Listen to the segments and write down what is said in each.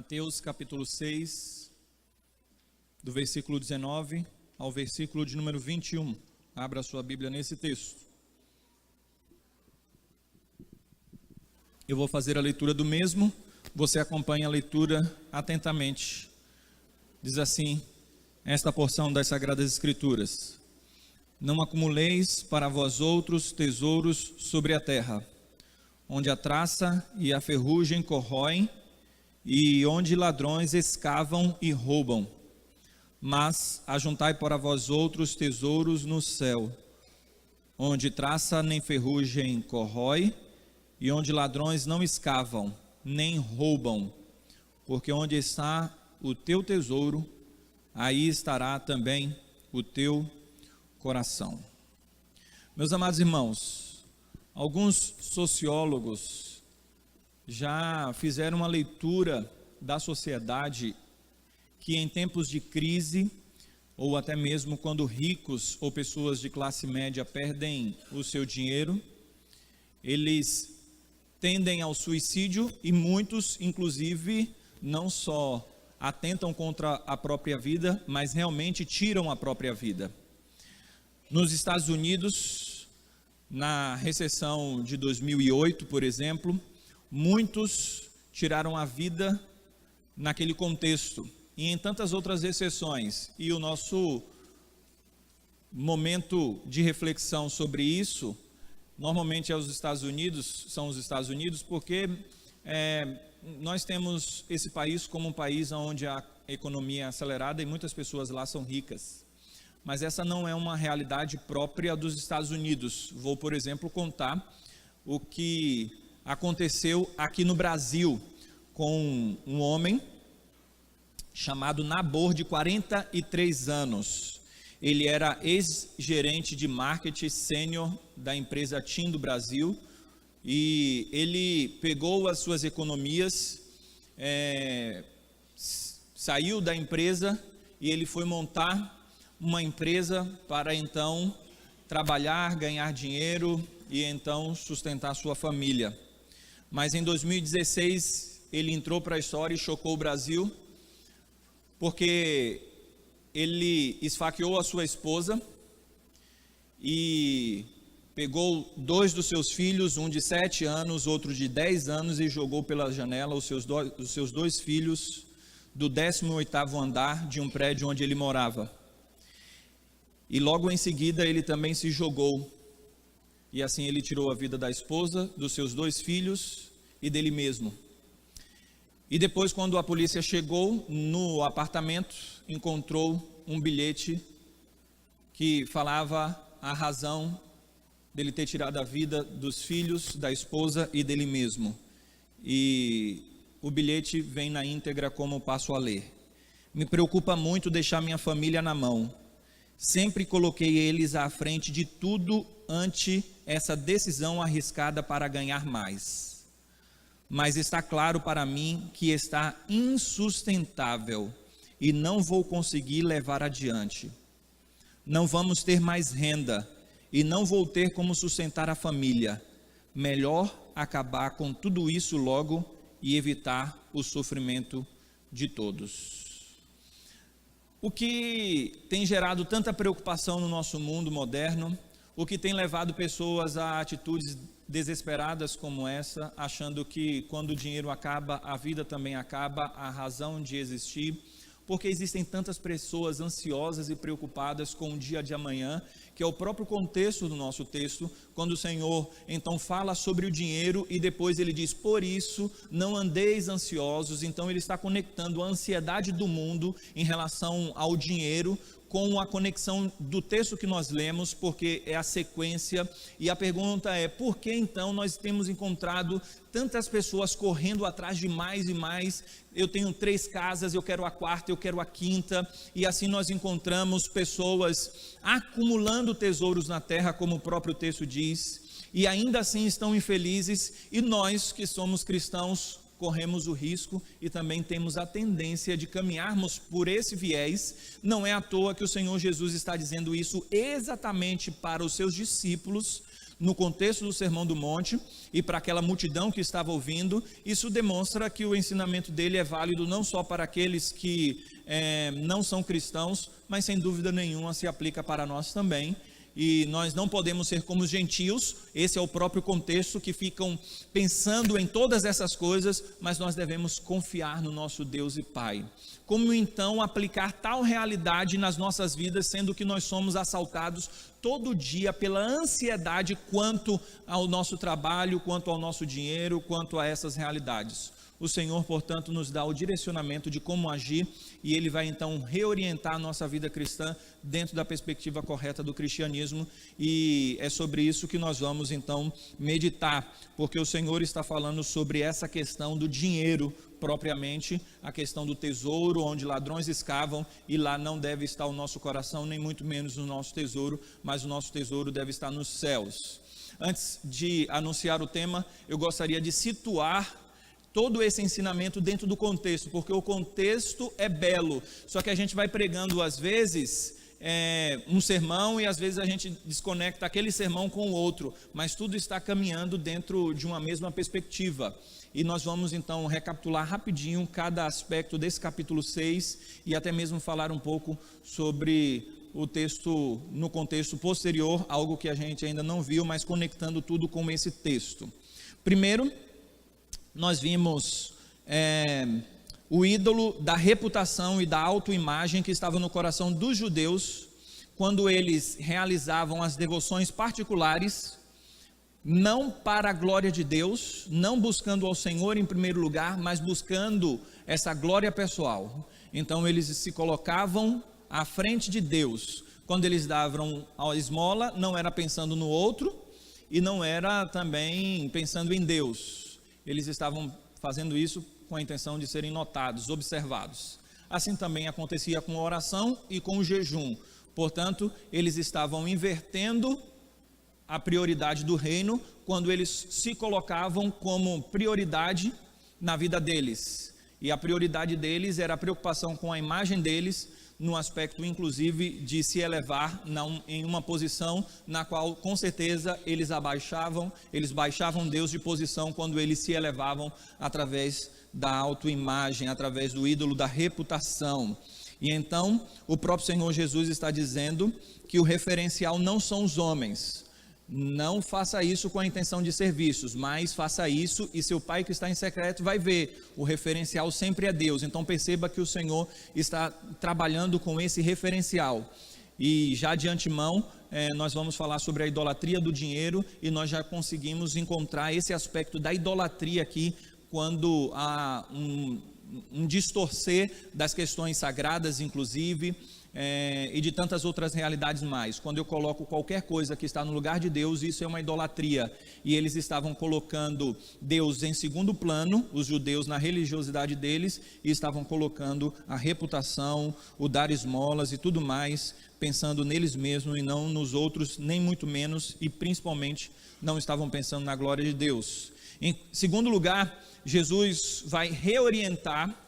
Mateus capítulo 6, do versículo 19 ao versículo de número 21. Abra a sua Bíblia nesse texto. Eu vou fazer a leitura do mesmo, você acompanha a leitura atentamente. Diz assim, esta porção das Sagradas Escrituras: Não acumuleis para vós outros tesouros sobre a terra, onde a traça e a ferrugem corroem, e onde ladrões escavam e roubam. Mas ajuntai para vós outros tesouros no céu, onde traça nem ferrugem corrói, e onde ladrões não escavam, nem roubam. Porque onde está o teu tesouro, aí estará também o teu coração. Meus amados irmãos, alguns sociólogos já fizeram uma leitura da sociedade que em tempos de crise, ou até mesmo quando ricos ou pessoas de classe média perdem o seu dinheiro, eles tendem ao suicídio e muitos, inclusive, não só atentam contra a própria vida, mas realmente tiram a própria vida. Nos Estados Unidos, na recessão de 2008, por exemplo, muitos tiraram a vida naquele contexto, e em tantas outras recessões. E o nosso momento de reflexão sobre isso, normalmente são os Estados Unidos, porque nós temos esse país como um país onde a economia é acelerada e muitas pessoas lá são ricas. Mas essa não é uma realidade própria dos Estados Unidos. Vou, por exemplo, contar o que aconteceu aqui no Brasil com um homem chamado Nabor, de 43 anos. Ele era ex-gerente de marketing sênior da empresa TIM do Brasil, e ele pegou as suas economias, saiu da empresa e ele foi montar uma empresa para então trabalhar, ganhar dinheiro e então sustentar sua família. Mas em 2016 ele entrou para a história e chocou o Brasil, porque ele esfaqueou a sua esposa e pegou 2 dos seus filhos, um de 7 anos, outro de 10 anos, e jogou pela janela os seus dois filhos do 18º andar de um prédio onde ele morava. E logo em seguida ele também se jogou, e assim ele tirou a vida da esposa, dos seus 2 filhos e dele mesmo. E depois, quando a polícia chegou no apartamento, encontrou um bilhete que falava a razão dele ter tirado a vida dos filhos, da esposa e dele mesmo. E o bilhete vem na íntegra como passo a ler. Me preocupa muito deixar minha família na mão. Sempre coloquei eles à frente de tudo ante essa decisão arriscada para ganhar mais. Mas está claro para mim que está insustentável e não vou conseguir levar adiante. Não vamos ter mais renda e não vou ter como sustentar a família. Melhor acabar com tudo isso logo e evitar o sofrimento de todos. O que tem gerado tanta preocupação no nosso mundo moderno, o que tem levado pessoas a atitudes desesperadas como essa, achando que quando o dinheiro acaba, a vida também acaba, a razão de existir, porque existem tantas pessoas ansiosas e preocupadas com o dia de amanhã, que é o próprio contexto do nosso texto, quando o Senhor então fala sobre o dinheiro e depois ele diz, por isso não andeis ansiosos. Então ele está conectando a ansiedade do mundo em relação ao dinheiro com a conexão do texto que nós lemos, porque é a sequência, e a pergunta é, por que então nós temos encontrado tantas pessoas correndo atrás de mais e mais? Eu tenho 3 casas, eu quero a 4ª, eu quero a 5ª, e assim nós encontramos pessoas acumulando tesouros na terra, como o próprio texto diz, e ainda assim estão infelizes, e nós que somos cristãos corremos o risco e também temos a tendência de caminharmos por esse viés. Não é à toa que o Senhor Jesus está dizendo isso exatamente para os seus discípulos, no contexto do Sermão do Monte e para aquela multidão que estava ouvindo. Isso demonstra que o ensinamento dele é válido não só para aqueles que não são cristãos, mas sem dúvida nenhuma se aplica para nós também. E nós não podemos ser como os gentios, esse é o próprio contexto, que ficam pensando em todas essas coisas, mas nós devemos confiar no nosso Deus e Pai. Como então aplicar tal realidade nas nossas vidas, sendo que nós somos assaltados todo dia pela ansiedade quanto ao nosso trabalho, quanto ao nosso dinheiro, quanto a essas realidades? O Senhor, portanto, nos dá o direcionamento de como agir, e Ele vai então reorientar a nossa vida cristã dentro da perspectiva correta do cristianismo, e é sobre isso que nós vamos então meditar, porque o Senhor está falando sobre essa questão do dinheiro propriamente, a questão do tesouro, onde ladrões escavam, e lá não deve estar o nosso coração, nem muito menos o nosso tesouro, mas o nosso tesouro deve estar nos céus. Antes de anunciar o tema, eu gostaria de situar todo esse ensinamento dentro do contexto, porque o contexto é belo, só que a gente vai pregando às vezes um sermão e às vezes a gente desconecta aquele sermão com o outro, mas tudo está caminhando dentro de uma mesma perspectiva. E nós vamos então recapitular rapidinho cada aspecto desse capítulo 6 e até mesmo falar um pouco sobre o texto no contexto posterior, algo que a gente ainda não viu, mas conectando tudo com esse texto. Primeiro, nós vimos o ídolo da reputação e da autoimagem que estava no coração dos judeus, quando eles realizavam as devoções particulares, não para a glória de Deus, não buscando ao Senhor em primeiro lugar, mas buscando essa glória pessoal. Então eles se colocavam à frente de Deus. Quando eles davam a esmola, não era pensando no outro e não era também pensando em Deus. Eles estavam fazendo isso com a intenção de serem notados, observados. Assim também acontecia com a oração e com o jejum. Portanto, eles estavam invertendo a prioridade do reino quando eles se colocavam como prioridade na vida deles. E a prioridade deles era a preocupação com a imagem deles, no aspecto inclusive de se elevar em uma posição na qual com certeza eles baixavam Deus de posição quando eles se elevavam através da autoimagem, através do ídolo da reputação. E então o próprio Senhor Jesus está dizendo que o referencial não são os homens. Não faça isso com a intenção de serviços, mas faça isso e seu Pai que está em secreto vai ver. O referencial sempre é Deus. Então perceba que o Senhor está trabalhando com esse referencial. E já de antemão, nós vamos falar sobre a idolatria do dinheiro, e nós já conseguimos encontrar esse aspecto da idolatria aqui, quando há um distorcer das questões sagradas, inclusive, e de tantas outras realidades mais. Quando eu coloco qualquer coisa que está no lugar de Deus, isso é uma idolatria, e eles estavam colocando Deus em segundo plano, os judeus na religiosidade deles, e estavam colocando a reputação, o dar esmolas e tudo mais, pensando neles mesmos e não nos outros, nem muito menos, e principalmente não estavam pensando na glória de Deus. Em segundo lugar, Jesus vai reorientar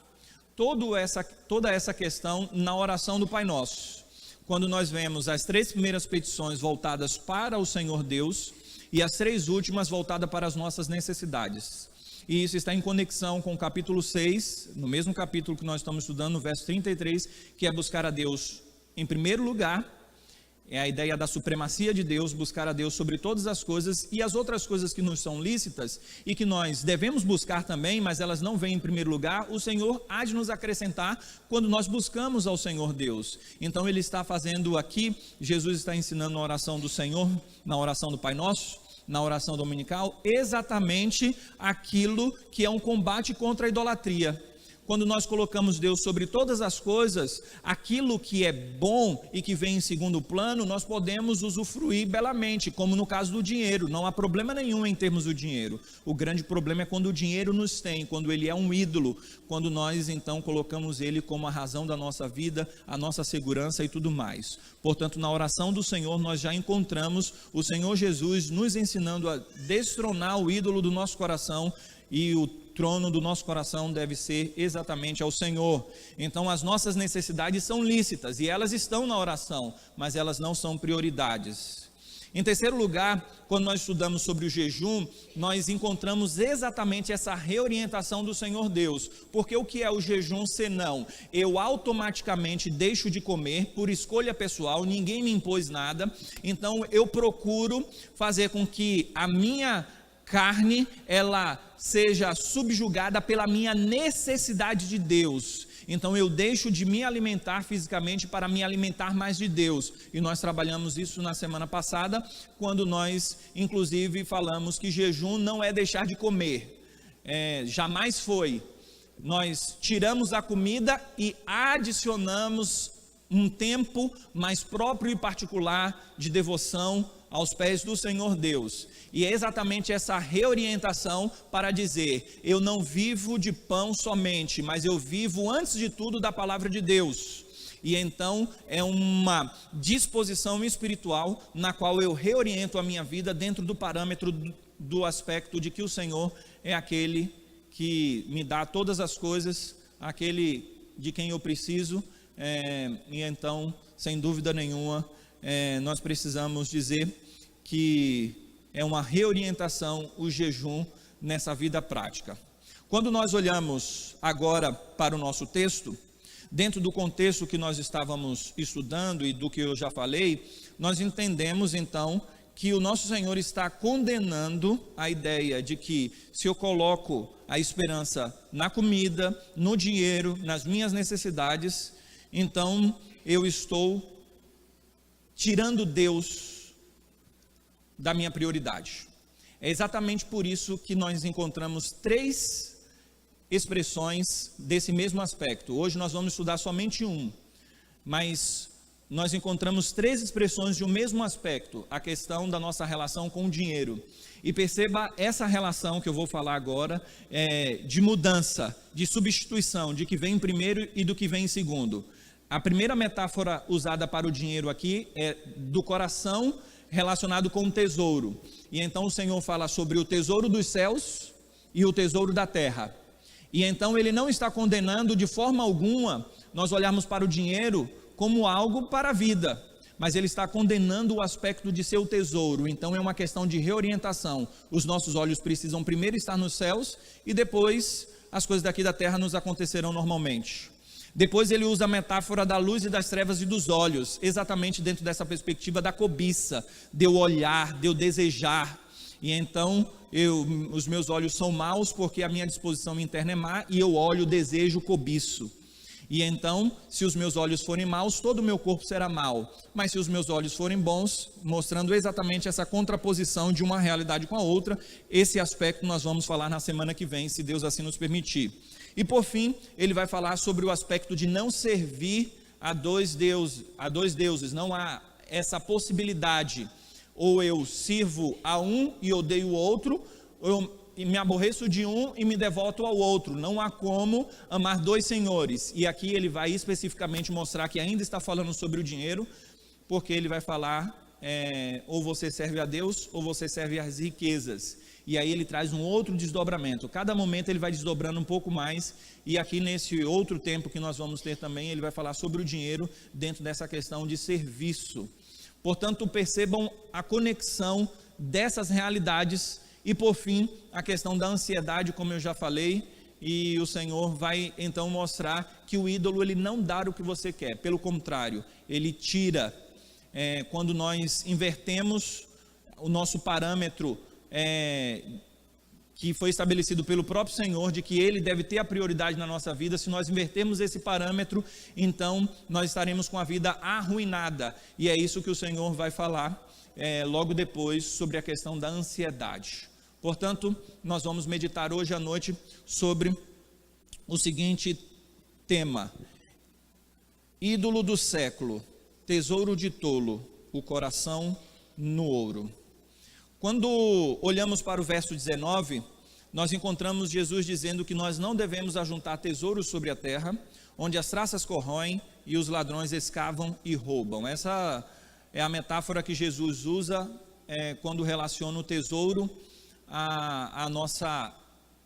toda essa questão na oração do Pai Nosso, quando nós vemos as 3 primeiras petições voltadas para o Senhor Deus e as 3 últimas voltadas para as nossas necessidades. E isso está em conexão com o capítulo 6, no mesmo capítulo que nós estamos estudando, no verso 33, que é buscar a Deus em primeiro lugar. É a ideia da supremacia de Deus, buscar a Deus sobre todas as coisas, e as outras coisas que nos são lícitas e que nós devemos buscar também, mas elas não vêm em primeiro lugar, o Senhor há de nos acrescentar quando nós buscamos ao Senhor Deus. Então ele está fazendo aqui, Jesus está ensinando na oração do Senhor, na oração do Pai Nosso, na oração dominical, exatamente aquilo que é um combate contra a idolatria. Quando nós colocamos Deus sobre todas as coisas, aquilo que é bom e que vem em segundo plano, nós podemos usufruir belamente, como no caso do dinheiro. Não há problema nenhum em termos do dinheiro. O grande problema é quando o dinheiro nos tem, quando ele é um ídolo, quando nós então colocamos ele como a razão da nossa vida, a nossa segurança e tudo mais. Portanto, na oração do Senhor, nós já encontramos o Senhor Jesus nos ensinando a destronar o ídolo do nosso coração, e o trono do nosso coração deve ser exatamente ao Senhor. Então as nossas necessidades são lícitas e elas estão na oração, mas elas não são prioridades. Em terceiro lugar, quando nós estudamos sobre o jejum, nós encontramos exatamente essa reorientação do Senhor Deus. Porque o que é o jejum senão? Eu automaticamente deixo de comer por escolha pessoal, ninguém me impôs nada, então eu procuro fazer com que a minha carne, ela seja subjugada pela minha necessidade de Deus. Então eu deixo de me alimentar fisicamente para me alimentar mais de Deus. E nós trabalhamos isso na semana passada, quando nós inclusive falamos que jejum não é deixar de comer. Jamais foi. Nós tiramos a comida e adicionamos um tempo mais próprio e particular de devoção aos pés do Senhor Deus. E é exatamente essa reorientação para dizer: eu não vivo de pão somente, mas eu vivo antes de tudo da palavra de Deus. E então é uma disposição espiritual na qual eu reoriento a minha vida dentro do parâmetro do aspecto de que o Senhor é aquele que me dá todas as coisas, aquele de quem eu preciso. E então, sem dúvida nenhuma, nós precisamos dizer que é uma reorientação o jejum nessa vida prática. Quando nós olhamos agora para o nosso texto, dentro do contexto que nós estávamos estudando e do que eu já falei, nós entendemos então que o nosso Senhor está condenando a ideia de que se eu coloco a esperança na comida, no dinheiro, nas minhas necessidades, então eu estou tirando Deus da minha prioridade. É exatamente por isso que nós encontramos 3 expressões desse mesmo aspecto. Hoje nós vamos estudar somente um, mas nós encontramos 3 expressões de um mesmo aspecto, a questão da nossa relação com o dinheiro. E perceba essa relação que eu vou falar agora, de mudança, de substituição, de que vem em primeiro e do que vem em segundo. A primeira metáfora usada para o dinheiro aqui é do coração relacionado com o tesouro. E então o Senhor fala sobre o tesouro dos céus e o tesouro da terra. E então ele não está condenando de forma alguma nós olharmos para o dinheiro como algo para a vida, mas ele está condenando o aspecto de seu tesouro. Então é uma questão de reorientação. Os nossos olhos precisam primeiro estar nos céus e depois as coisas daqui da terra nos acontecerão normalmente. Depois ele usa a metáfora da luz e das trevas e dos olhos, exatamente dentro dessa perspectiva da cobiça, de eu olhar, de eu desejar. E então os meus olhos são maus porque a minha disposição interna é má e eu olho, desejo, cobiço. E então, se os meus olhos forem maus, todo o meu corpo será mau. Mas se os meus olhos forem bons, mostrando exatamente essa contraposição de uma realidade com a outra, esse aspecto nós vamos falar na semana que vem, se Deus assim nos permitir. E por fim, ele vai falar sobre o aspecto de não servir a dois deuses. Não há essa possibilidade. Ou eu sirvo a um e odeio o outro, ou eu me aborreço de um e me devoto ao outro. Não há como amar 2 senhores. E aqui ele vai especificamente mostrar que ainda está falando sobre o dinheiro, porque ele vai falar, ou você serve a Deus, ou você serve às riquezas. E aí ele traz um outro desdobramento. Cada momento ele vai desdobrando um pouco mais. E aqui nesse outro tempo que nós vamos ter também, ele vai falar sobre o dinheiro dentro dessa questão de serviço. Portanto, percebam a conexão dessas realidades. E por fim, a questão da ansiedade, como eu já falei. E o Senhor vai então mostrar que o ídolo ele não dá o que você quer. Pelo contrário, ele tira. Quando nós invertemos o nosso parâmetro que foi estabelecido pelo próprio Senhor, de que Ele deve ter a prioridade na nossa vida, se nós invertermos esse parâmetro, então nós estaremos com a vida arruinada. E é isso que o Senhor vai falar logo depois sobre a questão da ansiedade. Portanto, nós vamos meditar hoje à noite sobre o seguinte tema: ídolo do século, tesouro de tolo, o coração no ouro. Quando olhamos para o verso 19, nós encontramos Jesus dizendo que nós não devemos ajuntar tesouros sobre a terra, onde as traças corroem e os ladrões escavam e roubam. Essa é a metáfora que Jesus usa quando relaciona o tesouro à nossa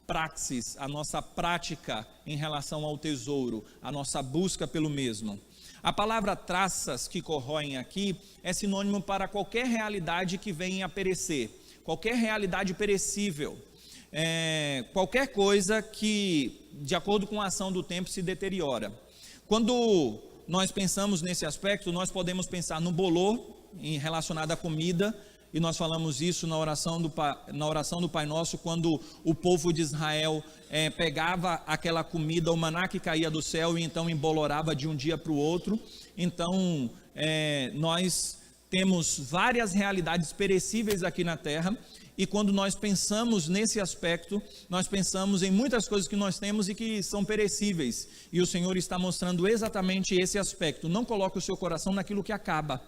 praxis, a nossa prática em relação ao tesouro, a nossa busca pelo mesmo. A palavra traças que corroem aqui é sinônimo para qualquer realidade que venha a perecer, qualquer realidade perecível, qualquer coisa que, de acordo com a ação do tempo, se deteriora. Quando nós pensamos nesse aspecto, nós podemos pensar no bolor, relacionado à comida, e nós falamos isso na oração do Pai Nosso, quando o povo de Israel pegava aquela comida, o maná que caía do céu, e então embolorava de um dia para o outro. Então, nós temos várias realidades perecíveis aqui na terra, e quando nós pensamos nesse aspecto, nós pensamos em muitas coisas que nós temos e que são perecíveis, e o Senhor está mostrando exatamente esse aspecto. Não coloque o seu coração naquilo que acaba.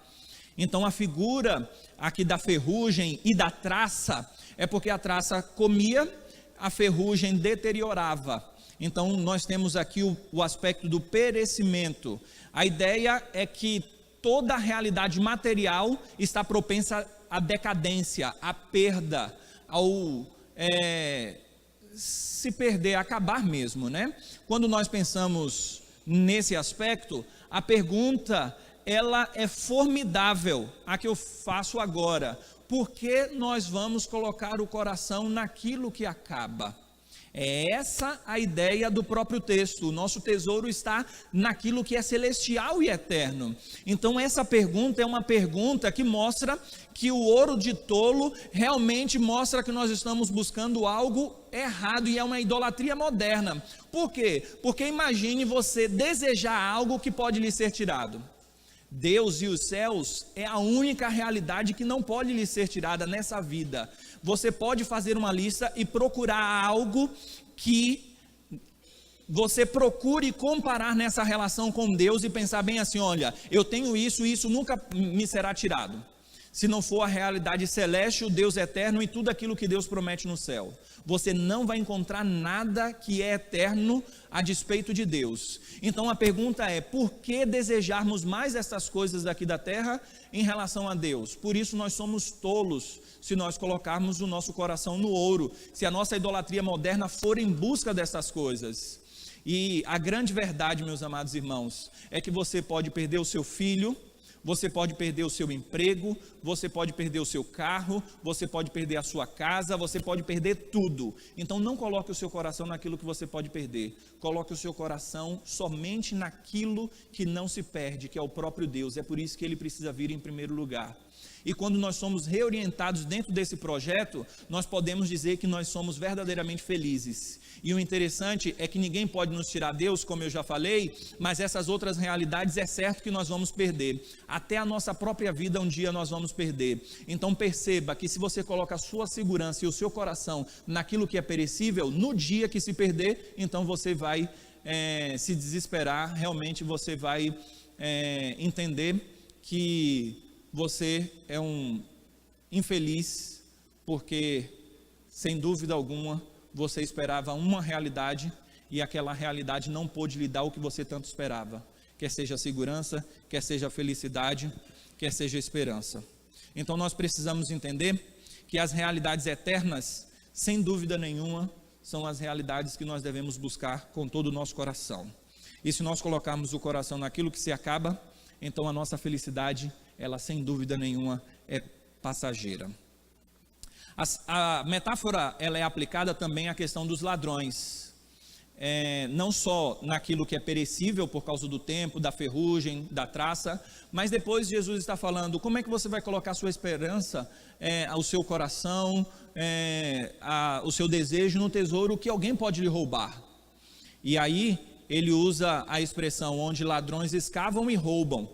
Então a figura aqui da ferrugem e da traça, é porque a traça comia, a ferrugem deteriorava. Então nós temos aqui o aspecto do perecimento. A ideia é que toda a realidade material está propensa à decadência, à perda, ao se perder, acabar mesmo, né? Quando nós pensamos nesse aspecto, a pergunta, ela é formidável, a que eu faço agora: por que nós vamos colocar o coração naquilo que acaba? É essa a ideia do próprio texto. O nosso tesouro está naquilo que é celestial e eterno. Então essa pergunta é uma pergunta que mostra que o ouro de tolo realmente mostra que nós estamos buscando algo errado, e é uma idolatria moderna. Por quê? Porque imagine você desejar algo que pode lhe ser tirado. Deus e os céus é a única realidade que não pode lhe ser tirada nessa vida. Você pode fazer uma lista e procurar algo que você procure comparar nessa relação com Deus e pensar bem assim: olha, eu tenho isso e isso nunca me será tirado. Se não for a realidade celeste, o Deus eterno e tudo aquilo que Deus promete no céu, você não vai encontrar nada que é eterno a despeito de Deus. Então a pergunta é: por que desejarmos mais essas coisas daqui da terra em relação a Deus? Por isso nós somos tolos se nós colocarmos o nosso coração no ouro, se a nossa idolatria moderna for em busca dessas coisas. E a grande verdade, meus amados irmãos, é que você pode perder o seu filho, você pode perder o seu emprego, você pode perder o seu carro, você pode perder a sua casa, você pode perder tudo. Então não coloque o seu coração naquilo que você pode perder. Coloque o seu coração somente naquilo que não se perde, que é o próprio Deus. É por isso que Ele precisa vir em primeiro lugar. E quando nós somos reorientados dentro desse projeto, nós podemos dizer que nós somos verdadeiramente felizes. E o interessante é que ninguém pode nos tirar Deus, como eu já falei, mas essas outras realidades é certo que nós vamos perder. Até a nossa própria vida um dia nós vamos perder. Então perceba que se você coloca a sua segurança e o seu coração naquilo que é perecível, no dia que se perder, então você vai se desesperar, realmente você vai entender que você é um infeliz, porque sem dúvida alguma você esperava uma realidade e aquela realidade não pôde lhe dar o que você tanto esperava, quer seja segurança, quer seja felicidade, quer seja esperança. Então nós precisamos entender que as realidades eternas, sem dúvida nenhuma, são as realidades que nós devemos buscar com todo o nosso coração. E se nós colocarmos o coração naquilo que se acaba, então a nossa felicidade, ela sem dúvida nenhuma é passageira. A metáfora, ela é aplicada também à questão dos ladrões, não só naquilo que é perecível por causa do tempo, da ferrugem, da traça, mas depois Jesus está falando, como é que você vai colocar a sua esperança, o seu coração, o seu desejo no tesouro que alguém pode lhe roubar. E aí ele usa a expressão onde ladrões escavam e roubam.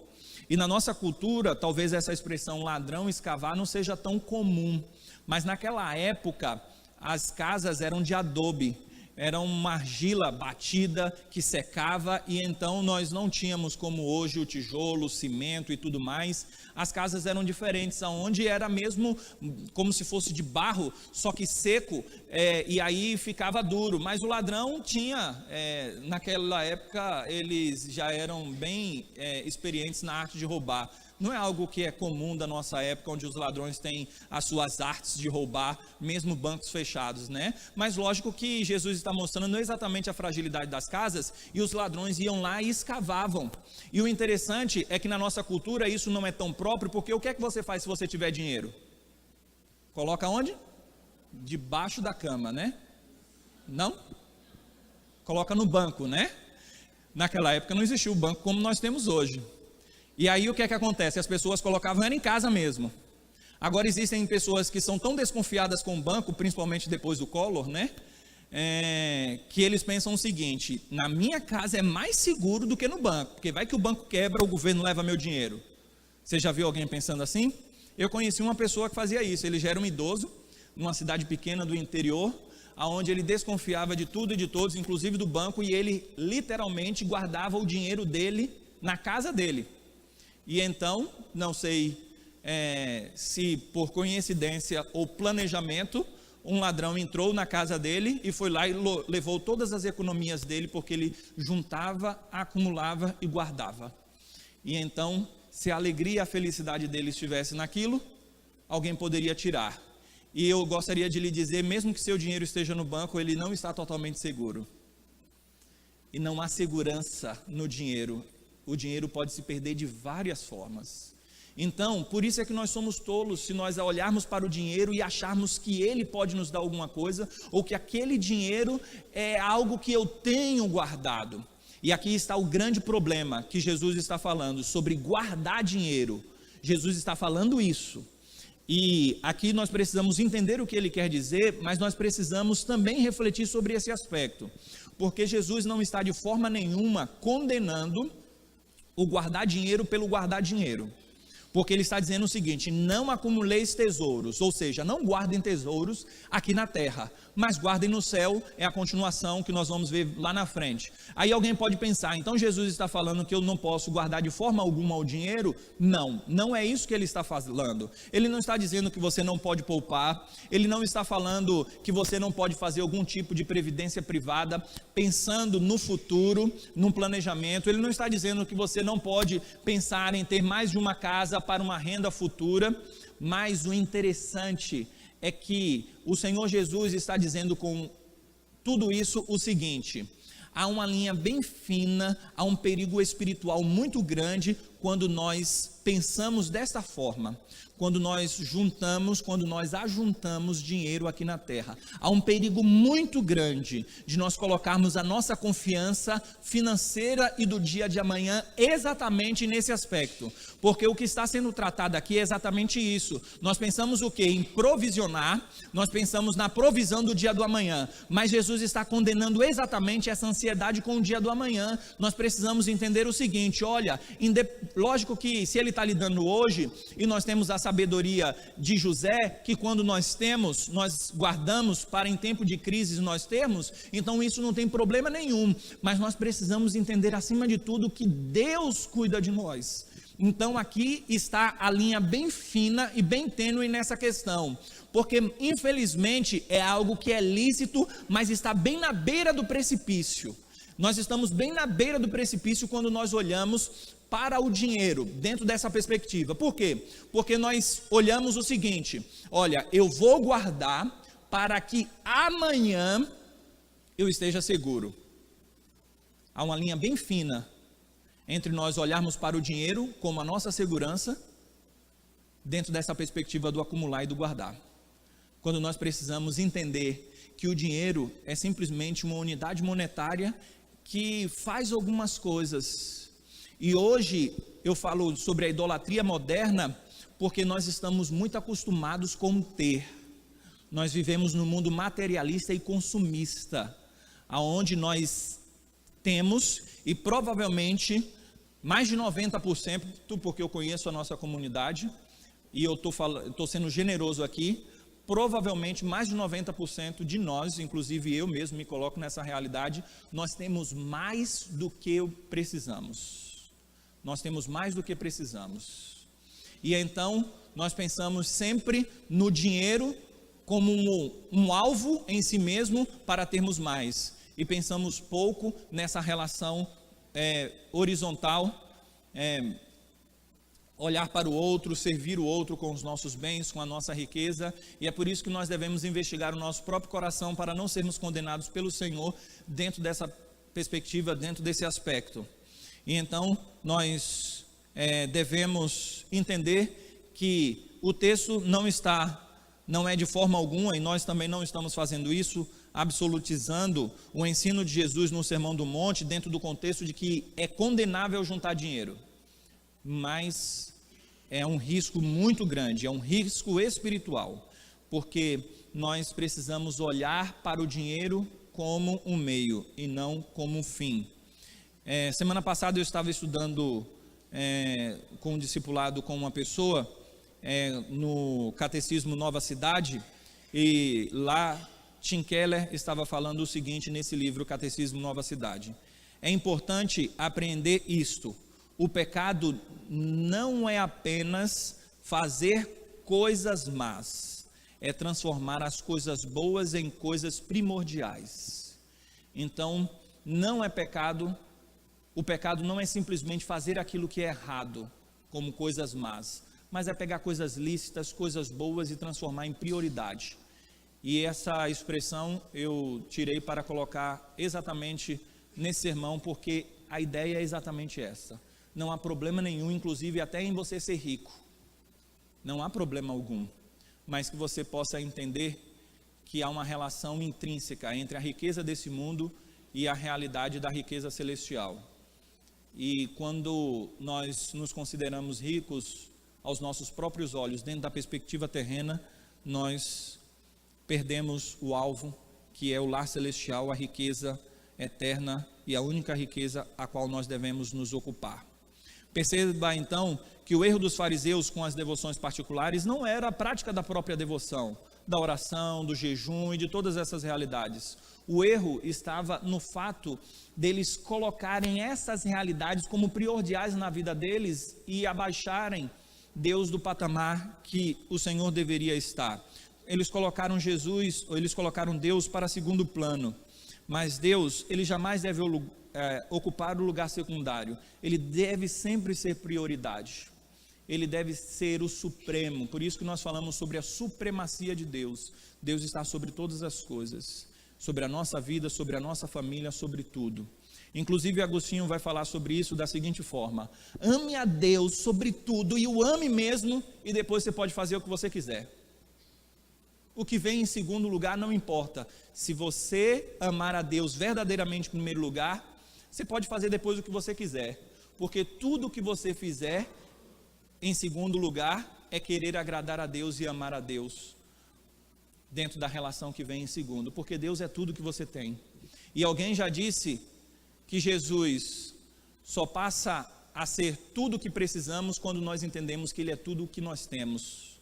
E na nossa cultura, talvez essa expressão ladrão escavar não seja tão comum, mas naquela época as casas eram de adobe, era uma argila batida que secava, e então nós não tínhamos como hoje o tijolo, o cimento e tudo mais. As casas eram diferentes, onde era mesmo como se fosse de barro, só que seco, e aí ficava duro. Mas o ladrão tinha, naquela época eles já eram bem experientes na arte de roubar. Não é algo que é comum da nossa época, onde os ladrões têm as suas artes de roubar, mesmo bancos fechados, né? Mas lógico que Jesus está mostrando não exatamente a fragilidade das casas, e os ladrões iam lá e escavavam. E o interessante é que na nossa cultura isso não é tão próprio, porque o que é que você faz se você tiver dinheiro? Coloca onde? Debaixo da cama, né? Não? Coloca no banco, né? Naquela época não existia o banco como nós temos hoje. E aí o que é que acontece? As pessoas colocavam era em casa mesmo. Agora existem pessoas que são tão desconfiadas com o banco, principalmente depois do Collor, né? Que eles pensam o seguinte: na minha casa é mais seguro do que no banco, porque vai que o banco quebra, o governo leva meu dinheiro. Você já viu alguém pensando assim? Eu conheci uma pessoa que fazia isso. Ele já era um idoso, numa cidade pequena do interior, onde ele desconfiava de tudo e de todos, inclusive do banco, e ele literalmente guardava o dinheiro dele na casa dele. E então, não sei se por coincidência ou planejamento, um ladrão entrou na casa dele e foi lá e levou todas as economias dele, porque ele juntava, acumulava e guardava. E então, se a alegria e a felicidade dele estivesse naquilo, alguém poderia tirar. E eu gostaria de lhe dizer, mesmo que seu dinheiro esteja no banco, ele não está totalmente seguro. E não há segurança no dinheiro. O dinheiro pode se perder de várias formas. Então, por isso é que nós somos tolos se nós olharmos para o dinheiro e acharmos que ele pode nos dar alguma coisa, ou que aquele dinheiro é algo que eu tenho guardado. E aqui está o grande problema que Jesus está falando, sobre guardar dinheiro. Jesus está falando isso. E aqui nós precisamos entender o que ele quer dizer, mas nós precisamos também refletir sobre esse aspecto. Porque Jesus não está de forma nenhuma condenando o guardar dinheiro pelo guardar dinheiro, porque ele está dizendo o seguinte: não acumuleis tesouros, ou seja, não guardem tesouros aqui na terra, mas guardem no céu. É a continuação que nós vamos ver lá na frente. Aí alguém pode pensar, então Jesus está falando que eu não posso guardar de forma alguma o dinheiro? Não, não é isso que ele está falando. Ele não está dizendo que você não pode poupar, ele não está falando que você não pode fazer algum tipo de previdência privada, pensando no futuro, num planejamento. Ele não está dizendo que você não pode pensar em ter mais de uma casa para uma renda futura, mas o interessante é que o Senhor Jesus está dizendo com tudo isso o seguinte: há uma linha bem fina, há um perigo espiritual muito grande quando nós pensamos desta forma, quando nós juntamos, quando nós ajuntamos dinheiro aqui na terra. Há um perigo muito grande de nós colocarmos a nossa confiança financeira e do dia de amanhã exatamente nesse aspecto, porque o que está sendo tratado aqui é exatamente isso. Nós pensamos o quê? Em provisionar, nós pensamos na provisão do dia do amanhã, mas Jesus está condenando exatamente essa ansiedade com o dia do amanhã. Nós precisamos entender o seguinte: olha, lógico que se ele está lidando hoje, e nós temos a sabedoria de José, que quando nós guardamos para em tempo de crise nós termos, então isso não tem problema nenhum, mas nós precisamos entender acima de tudo que Deus cuida de nós. Então aqui está a linha bem fina e bem tênue nessa questão, porque infelizmente é algo que é lícito, mas está bem na beira do precipício. Nós estamos bem na beira do precipício quando nós olhamos para o dinheiro, dentro dessa perspectiva. Por quê? Porque nós olhamos o seguinte: olha, eu vou guardar para que amanhã eu esteja seguro. Há uma linha bem fina entre nós olharmos para o dinheiro como a nossa segurança, dentro dessa perspectiva do acumular e do guardar. Quando nós precisamos entender que o dinheiro é simplesmente uma unidade monetária que faz algumas coisas. E hoje eu falo sobre a idolatria moderna, porque nós estamos muito acostumados com ter. Nós vivemos num mundo materialista e consumista, aonde nós temos, e provavelmente mais de 90%, porque eu conheço a nossa comunidade, e eu estou sendo generoso aqui, provavelmente mais de 90% de nós, inclusive eu mesmo me coloco nessa realidade, nós temos mais do que precisamos. Nós temos mais do que precisamos. E então nós pensamos sempre no dinheiro como um alvo em si mesmo para termos mais, e pensamos pouco nessa relação horizontal olhar para o outro, servir o outro com os nossos bens, com a nossa riqueza, e é por isso que nós devemos investigar o nosso próprio coração para não sermos condenados pelo Senhor dentro dessa perspectiva, dentro desse aspecto. E então nós devemos entender que o texto não é de forma alguma, e nós também não estamos fazendo isso, absolutizando o ensino de Jesus no Sermão do Monte, dentro do contexto de que é condenável juntar dinheiro, mas é um risco muito grande, é um risco espiritual, porque nós precisamos olhar para o dinheiro como um meio e não como um fim. Semana passada eu estava estudando com um discipulado com uma pessoa no Catecismo Nova Cidade, e lá Tim Keller estava falando o seguinte nesse livro, Catecismo Nova Cidade: é importante apreender isto: o pecado não é apenas fazer coisas más, é transformar as coisas boas em coisas primordiais. Então, não é pecado, o pecado não é simplesmente fazer aquilo que é errado, como coisas más, mas é pegar coisas lícitas, coisas boas e transformar em prioridade. E essa expressão eu tirei para colocar exatamente nesse sermão, porque a ideia é exatamente essa. Não há problema nenhum, inclusive até em você ser rico. Não há problema algum, mas que você possa entender que há uma relação intrínseca entre a riqueza desse mundo e a realidade da riqueza celestial. E quando nós nos consideramos ricos aos nossos próprios olhos, dentro da perspectiva terrena, nós perdemos o alvo, que é o lar celestial, a riqueza eterna e a única riqueza a qual nós devemos nos ocupar. Perceba então que o erro dos fariseus com as devoções particulares não era a prática da própria devoção, da oração, do jejum e de todas essas realidades. O erro estava no fato deles colocarem essas realidades como primordiais na vida deles e abaixarem Deus do patamar que o Senhor deveria estar. Eles colocaram Deus para segundo plano, mas Deus, ele jamais deve ocupar o lugar secundário, ele deve sempre ser prioridade, ele deve ser o supremo. Por isso que nós falamos sobre a supremacia de Deus. Deus está sobre todas as coisas, sobre a nossa vida, sobre a nossa família, sobre tudo. Inclusive Agostinho vai falar sobre isso da seguinte forma: ame a Deus sobre tudo e o ame mesmo, e depois você pode fazer o que você quiser. O que vem em segundo lugar não importa. Se você amar a Deus verdadeiramente em primeiro lugar, você pode fazer depois o que você quiser, porque tudo o que você fizer em segundo lugar é querer agradar a Deus e amar a Deus dentro da relação que vem em segundo, porque Deus é tudo que você tem. E alguém já disse que Jesus só passa a ser tudo o que precisamos quando nós entendemos que Ele é tudo o que nós temos.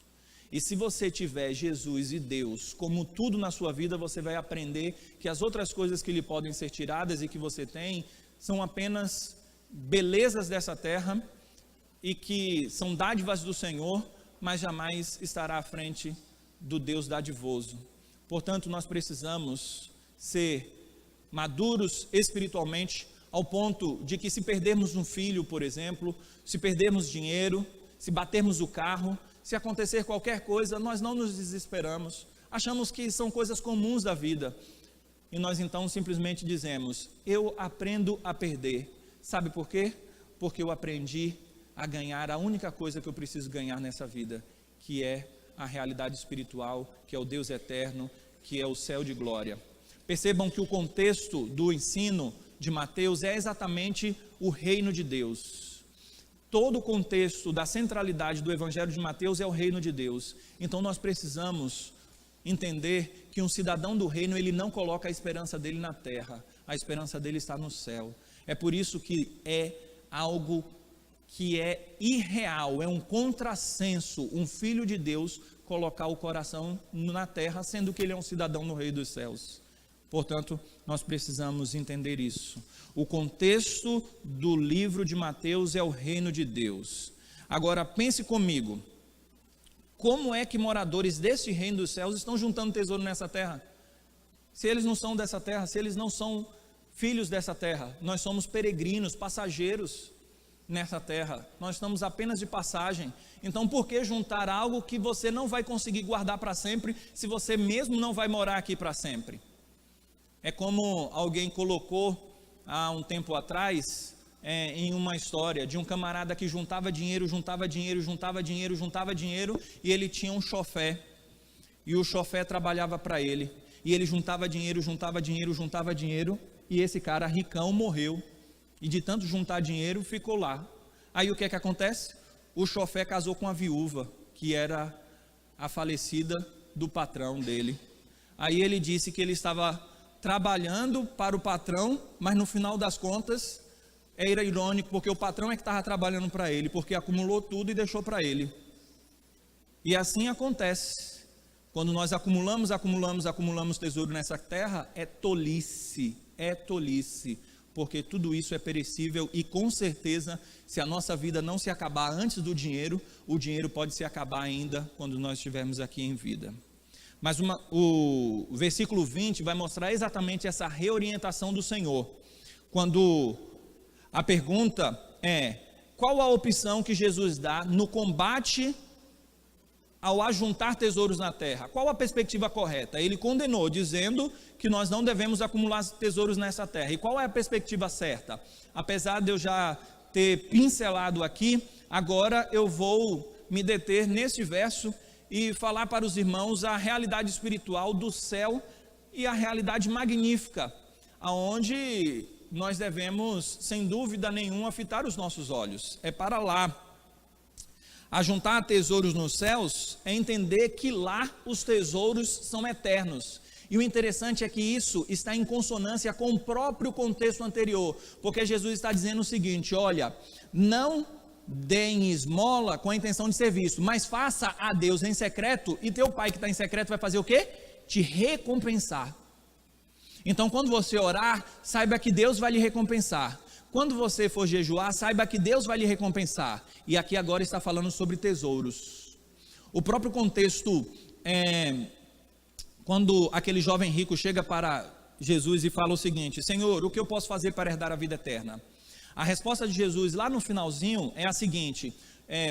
E se você tiver Jesus e Deus como tudo na sua vida, você vai aprender que as outras coisas que lhe podem ser tiradas e que você tem são apenas belezas dessa terra e que são dádivas do Senhor, mas jamais estará à frente do Deus dadivoso. Portanto, nós precisamos ser maduros espiritualmente, ao ponto de que se perdermos um filho, por exemplo, se perdermos dinheiro, se batermos o carro, se acontecer qualquer coisa, nós não nos desesperamos, achamos que são coisas comuns da vida, e nós então simplesmente dizemos: eu aprendo a perder. Sabe por quê? Porque eu aprendi a ganhar a única coisa que eu preciso ganhar nessa vida, que é a realidade espiritual, que é o Deus eterno, que é o céu de glória. Percebam que o contexto do ensino de Mateus é exatamente o reino de Deus. Todo o contexto da centralidade do Evangelho de Mateus é o reino de Deus. Então nós precisamos entender que um cidadão do reino, ele não coloca a esperança dele na terra, a esperança dele está no céu. É por isso que é algo que é irreal, é um contrassenso, um filho de Deus colocar o coração na terra, sendo que ele é um cidadão no reino dos céus. Portanto, nós precisamos entender isso. O contexto do livro de Mateus é o reino de Deus. Agora, pense comigo, como é que moradores deste reino dos céus estão juntando tesouro nessa terra? Se eles não são dessa terra, se eles não são filhos dessa terra, nós somos peregrinos, passageiros. nessa terra, nós estamos apenas de passagem. Então por que juntar algo que você não vai conseguir guardar para sempre, se você mesmo não vai morar aqui para sempre? É como alguém colocou há um tempo atrás, em uma história de um camarada que juntava dinheiro, e ele tinha um chofé, e o chofé trabalhava para ele, e ele juntava dinheiro, e esse cara ricão morreu, e de tanto juntar dinheiro, ficou lá. Aí o que é que acontece? O chofé casou com a viúva, que era a falecida do patrão dele. Aí ele disse que ele estava trabalhando para o patrão, mas no final das contas, era irônico, porque o patrão é que estava trabalhando para ele, porque acumulou tudo e deixou para ele. E assim acontece, quando nós acumulamos tesouro nessa terra, é tolice, porque tudo isso é perecível, e com certeza, se a nossa vida não se acabar antes do dinheiro, o dinheiro pode se acabar ainda, quando nós estivermos aqui em vida. Mas o versículo 20 vai mostrar exatamente essa reorientação do Senhor, quando a pergunta é: qual a opção que Jesus dá no combate ao ajuntar tesouros na terra? Qual a perspectiva correta? Ele condenou, dizendo que nós não devemos acumular tesouros nessa terra. E qual é a perspectiva certa? Apesar de eu já ter pincelado aqui, agora eu vou me deter neste verso e falar para os irmãos a realidade espiritual do céu e a realidade magnífica, aonde nós devemos, sem dúvida nenhuma, fitar os nossos olhos. É para lá. Ajuntar tesouros nos céus é entender que lá os tesouros são eternos. E o interessante é que isso está em consonância com o próprio contexto anterior, porque Jesus está dizendo o seguinte: olha, não deem esmola com a intenção de ser visto, mas faça a Deus em secreto, e teu pai que está em secreto vai fazer o quê? Te recompensar. Então quando você orar, saiba que Deus vai lhe recompensar. Quando você for jejuar, saiba que Deus vai lhe recompensar. E aqui agora está falando sobre tesouros. O próprio contexto quando aquele jovem rico chega para Jesus e fala o seguinte: Senhor, o que eu posso fazer para herdar a vida eterna? A resposta de Jesus lá no finalzinho é a seguinte: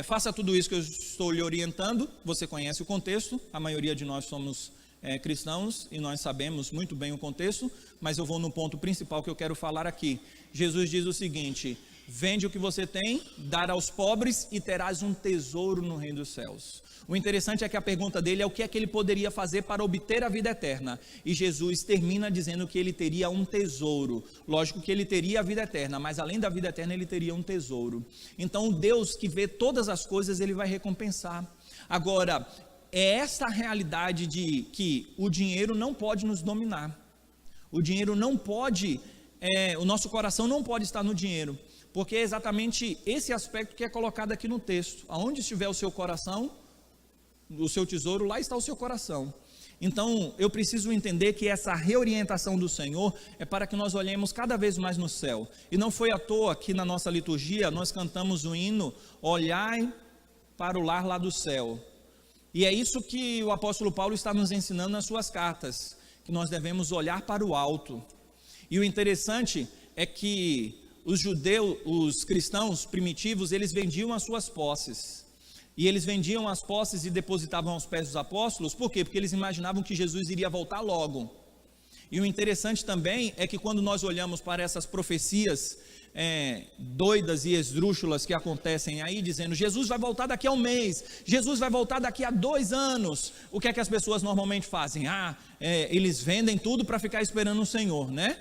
faça tudo isso que eu estou lhe orientando. Você conhece o contexto, a maioria de nós somos cristãos e nós sabemos muito bem o contexto, mas eu vou no ponto principal que eu quero falar aqui. Jesus diz o seguinte: vende o que você tem, dar aos pobres e terás um tesouro no reino dos céus. O interessante é que a pergunta dele é o que é que ele poderia fazer para obter a vida eterna, e Jesus termina dizendo que ele teria um tesouro. Lógico que ele teria a vida eterna, mas além da vida eterna ele teria um tesouro. Então Deus, que vê todas as coisas, ele vai recompensar. Agora, é essa realidade de que o dinheiro não pode nos dominar. O dinheiro não pode, o nosso coração não pode estar no dinheiro, porque é exatamente esse aspecto que é colocado aqui no texto. Aonde estiver o seu coração, o seu tesouro, lá está o seu coração. Então eu preciso entender que essa reorientação do Senhor é para que nós olhemos cada vez mais no céu. E não foi à toa que na nossa liturgia nós cantamos o hino Olhai para o lar lá do céu. E é isso que o apóstolo Paulo está nos ensinando nas suas cartas, que nós devemos olhar para o alto. E o interessante é que os judeus, os cristãos primitivos, eles vendiam as suas posses. E eles vendiam as posses e depositavam aos pés dos apóstolos. Por quê? Porque eles imaginavam que Jesus iria voltar logo. E o interessante também é que quando nós olhamos para essas profecias doidas e esdrúxulas que acontecem aí, dizendo Jesus vai voltar daqui a um mês, Jesus vai voltar daqui a 2 anos, o que é que as pessoas normalmente fazem? Eles vendem tudo para ficar esperando o Senhor, né?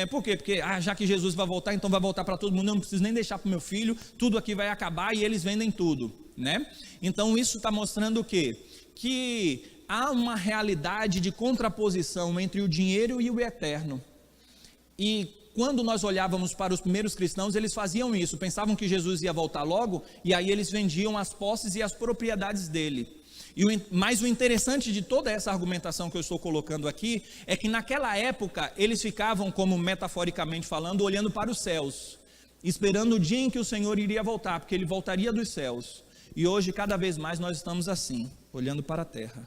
Por quê? Porque já que Jesus vai voltar, então vai voltar para todo mundo, eu não preciso nem deixar para o meu filho, tudo aqui vai acabar, e eles vendem tudo, né? Então isso está mostrando o quê? Que há uma realidade de contraposição entre o dinheiro e o eterno. E quando nós olhávamos para os primeiros cristãos, eles faziam isso, pensavam que Jesus ia voltar logo, e aí eles vendiam as posses e as propriedades dele. Mas o interessante de toda essa argumentação que eu estou colocando aqui, é que naquela época, eles ficavam, como metaforicamente falando, olhando para os céus, esperando o dia em que o Senhor iria voltar, porque ele voltaria dos céus. E hoje, cada vez mais, nós estamos assim, olhando para a terra,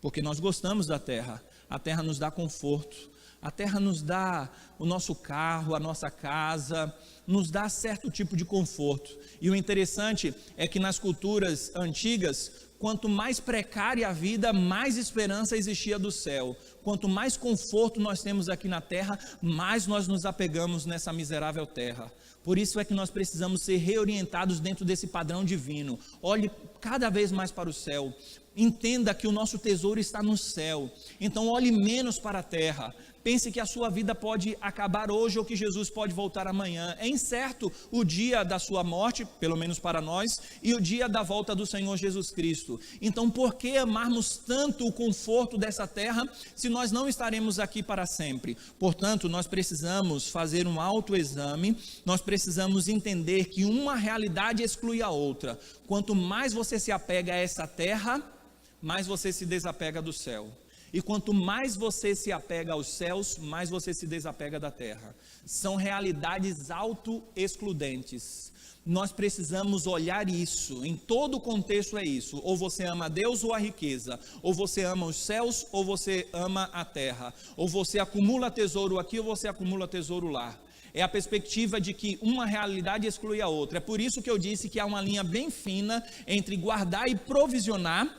porque nós gostamos da terra, a terra nos dá conforto, A terra nos dá o nosso carro, a nossa casa, nos dá certo tipo de conforto. E o interessante é que nas culturas antigas, quanto mais precária a vida, mais esperança existia do céu. Quanto mais conforto nós temos aqui na terra, mais nós nos apegamos nessa miserável terra. Por isso é que nós precisamos ser reorientados dentro desse padrão divino. Olhe cada vez mais para o céu. Entenda que o nosso tesouro está no céu. Então olhe menos para a terra. Pense que a sua vida pode acabar hoje ou que Jesus pode voltar amanhã. É incerto o dia da sua morte, pelo menos para nós, e o dia da volta do Senhor Jesus Cristo. Então, por que amarmos tanto o conforto dessa terra, se nós não estaremos aqui para sempre? Portanto, nós precisamos fazer um autoexame, nós precisamos entender que uma realidade exclui a outra. Quanto mais você se apega a essa terra, mais você se desapega do céu. E quanto mais você se apega aos céus, mais você se desapega da terra. São realidades auto-excludentes. Nós precisamos olhar isso, em todo o contexto é isso. Ou você ama Deus ou a riqueza, ou você ama os céus ou você ama a terra, ou você acumula tesouro aqui ou você acumula tesouro lá. É a perspectiva de que uma realidade exclui a outra. É por isso que eu disse que há uma linha bem fina entre guardar e provisionar,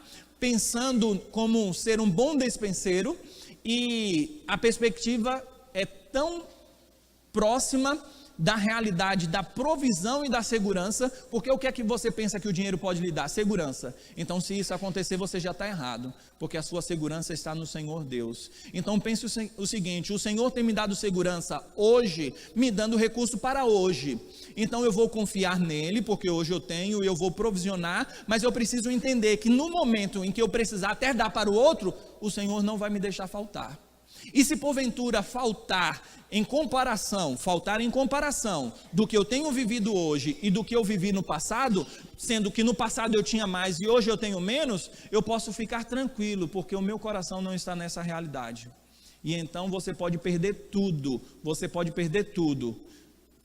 pensando como ser um bom despenseiro, e a perspectiva é tão próxima da realidade da provisão e da segurança, porque o que é que você pensa que o dinheiro pode lhe dar? Segurança. Então, se isso acontecer, você já está errado, porque a sua segurança está no Senhor Deus. Então, pense o seguinte: o Senhor tem me dado segurança hoje, me dando recurso para hoje. Então, eu vou confiar nele, porque hoje eu tenho e eu vou provisionar, mas eu preciso entender que no momento em que eu precisar até dar para o outro, o Senhor não vai me deixar faltar. E se porventura faltar em comparação do que eu tenho vivido hoje e do que eu vivi no passado, sendo que no passado eu tinha mais e hoje eu tenho menos, eu posso ficar tranquilo, porque o meu coração não está nessa realidade. E então você pode perder tudo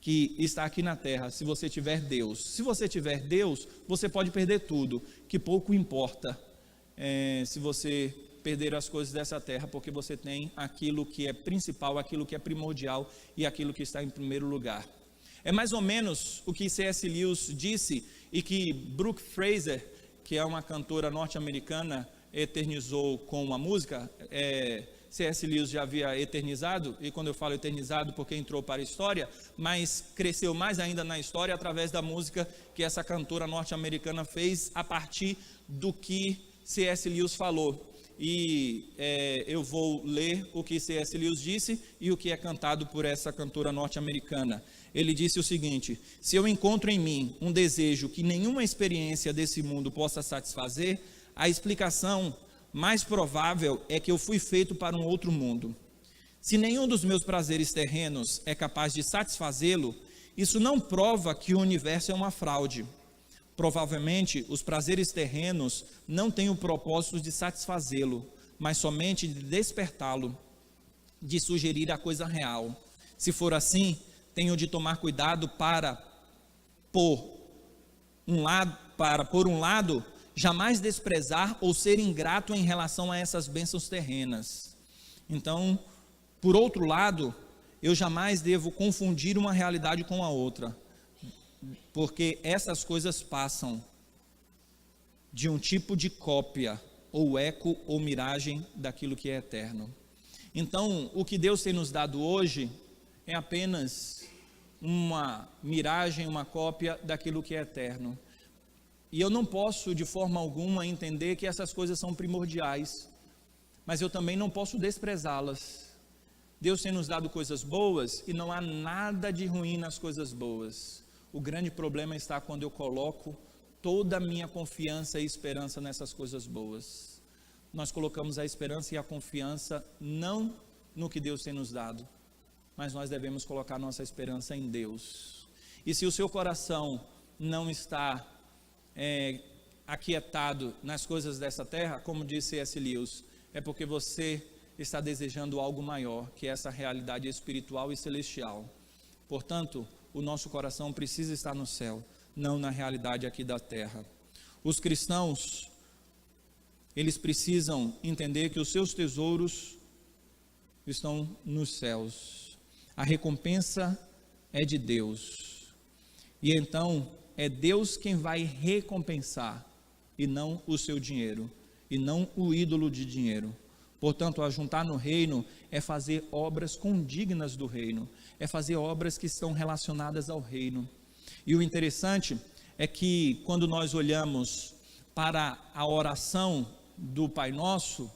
que está aqui na terra, se você tiver Deus. Se você tiver Deus, você pode perder tudo, que pouco importa se você perder as coisas dessa terra, porque você tem aquilo que é principal, aquilo que é primordial e aquilo que está em primeiro lugar. É mais ou menos o que C.S. Lewis disse e que Brooke Fraser, que é uma cantora norte-americana, eternizou com uma música. C.S. Lewis já havia eternizado, e quando eu falo eternizado porque entrou para a história, mas cresceu mais ainda na história através da música que essa cantora norte-americana fez a partir do que C.S. Lewis falou. E eu vou ler o que C.S. Lewis disse e o que é cantado por essa cantora norte-americana. Ele disse o seguinte: se eu encontro em mim um desejo que nenhuma experiência desse mundo possa satisfazer, a explicação mais provável é que eu fui feito para um outro mundo. Se nenhum dos meus prazeres terrenos é capaz de satisfazê-lo, isso não prova que o universo é uma fraude. Provavelmente, os prazeres terrenos não têm o propósito de satisfazê-lo, mas somente de despertá-lo, de sugerir a coisa real. Se for assim, tenho de tomar cuidado para, por um lado, jamais desprezar ou ser ingrato em relação a essas bênçãos terrenas. Então, por outro lado, eu jamais devo confundir uma realidade com a outra, porque essas coisas passam de um tipo de cópia, ou eco, ou miragem daquilo que é eterno. Então, o que Deus tem nos dado hoje é apenas uma miragem, uma cópia daquilo que é eterno. E eu não posso, de forma alguma, entender que essas coisas são primordiais, mas eu também não posso desprezá-las. Deus tem nos dado coisas boas e não há nada de ruim nas coisas boas. O grande problema está quando eu coloco toda a minha confiança e esperança nessas coisas boas. Nós colocamos a esperança e a confiança não no que Deus tem nos dado, mas nós devemos colocar nossa esperança em Deus. E se o seu coração não está aquietado nas coisas dessa terra, como disse C.S. Lewis, é porque você está desejando algo maior, que é essa realidade espiritual e celestial. Portanto, o nosso coração precisa estar no céu, não na realidade aqui da terra. Os cristãos, eles precisam entender que os seus tesouros estão nos céus. A recompensa é de Deus. E então é Deus quem vai recompensar, e não o seu dinheiro, e não o ídolo de dinheiro. Portanto, ajuntar no reino é fazer obras condignas do reino, é fazer obras que estão relacionadas ao reino. E o interessante é que quando nós olhamos para a oração do Pai Nosso,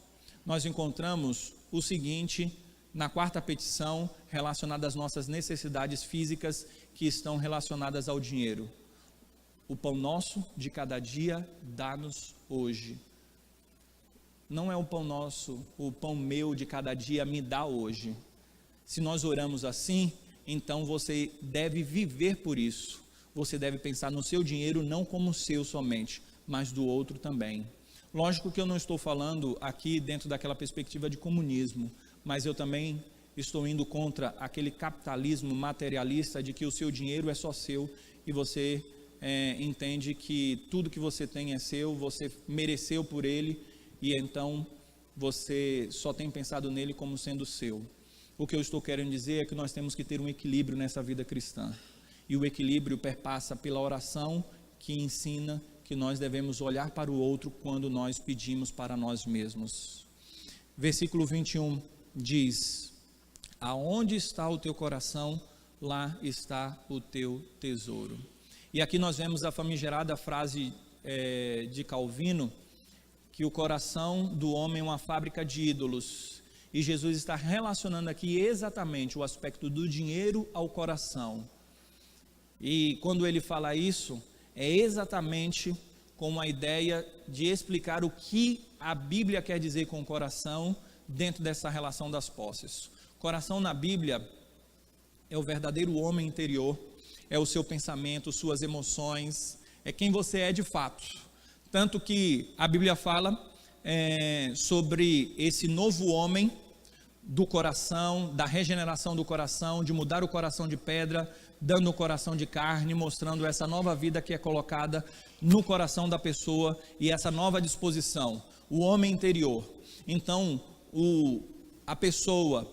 nós encontramos o seguinte na quarta petição, relacionada às nossas necessidades físicas que estão relacionadas ao dinheiro. O pão nosso de cada dia dá-nos hoje. Não é o pão nosso, o pão meu de cada dia me dá hoje. Se nós oramos assim, então você deve viver por isso. Você deve pensar no seu dinheiro não como seu somente, mas do outro também. Lógico que eu não estou falando aqui dentro daquela perspectiva de comunismo, mas eu também estou indo contra aquele capitalismo materialista de que o seu dinheiro é só seu e você entende que tudo que você tem é seu, você mereceu por ele e então você só tem pensado nele como sendo seu. O que eu estou querendo dizer é que nós temos que ter um equilíbrio nessa vida cristã. E o equilíbrio perpassa pela oração que ensina que nós devemos olhar para o outro quando nós pedimos para nós mesmos. Versículo 21 diz: aonde está o teu coração, lá está o teu tesouro. E aqui nós vemos a famigerada frase de Calvino, que o coração do homem é uma fábrica de ídolos. E Jesus está relacionando aqui exatamente o aspecto do dinheiro ao coração. E quando ele fala isso, é exatamente com a ideia de explicar o que a Bíblia quer dizer com o coração dentro dessa relação das posses. Coração na Bíblia é o verdadeiro homem interior, é o seu pensamento, suas emoções, é quem você é de fato. Tanto que a Bíblia fala sobre esse novo homem do coração, da regeneração do coração, de mudar o coração de pedra, dando o coração de carne, mostrando essa nova vida que é colocada no coração da pessoa e essa nova disposição, o homem interior. Então, a pessoa,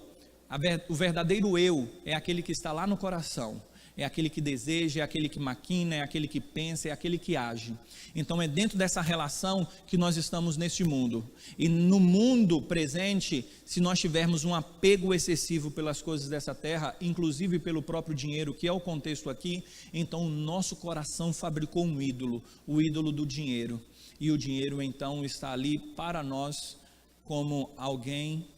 o verdadeiro eu é aquele que está lá no coração. É aquele que deseja, é aquele que maquina, é aquele que pensa, é aquele que age. Então é dentro dessa relação que nós estamos neste mundo. E no mundo presente, se nós tivermos um apego excessivo pelas coisas dessa terra, inclusive pelo próprio dinheiro, que é o contexto aqui, então o nosso coração fabricou um ídolo, o ídolo do dinheiro. E o dinheiro então está ali para nós como alguém...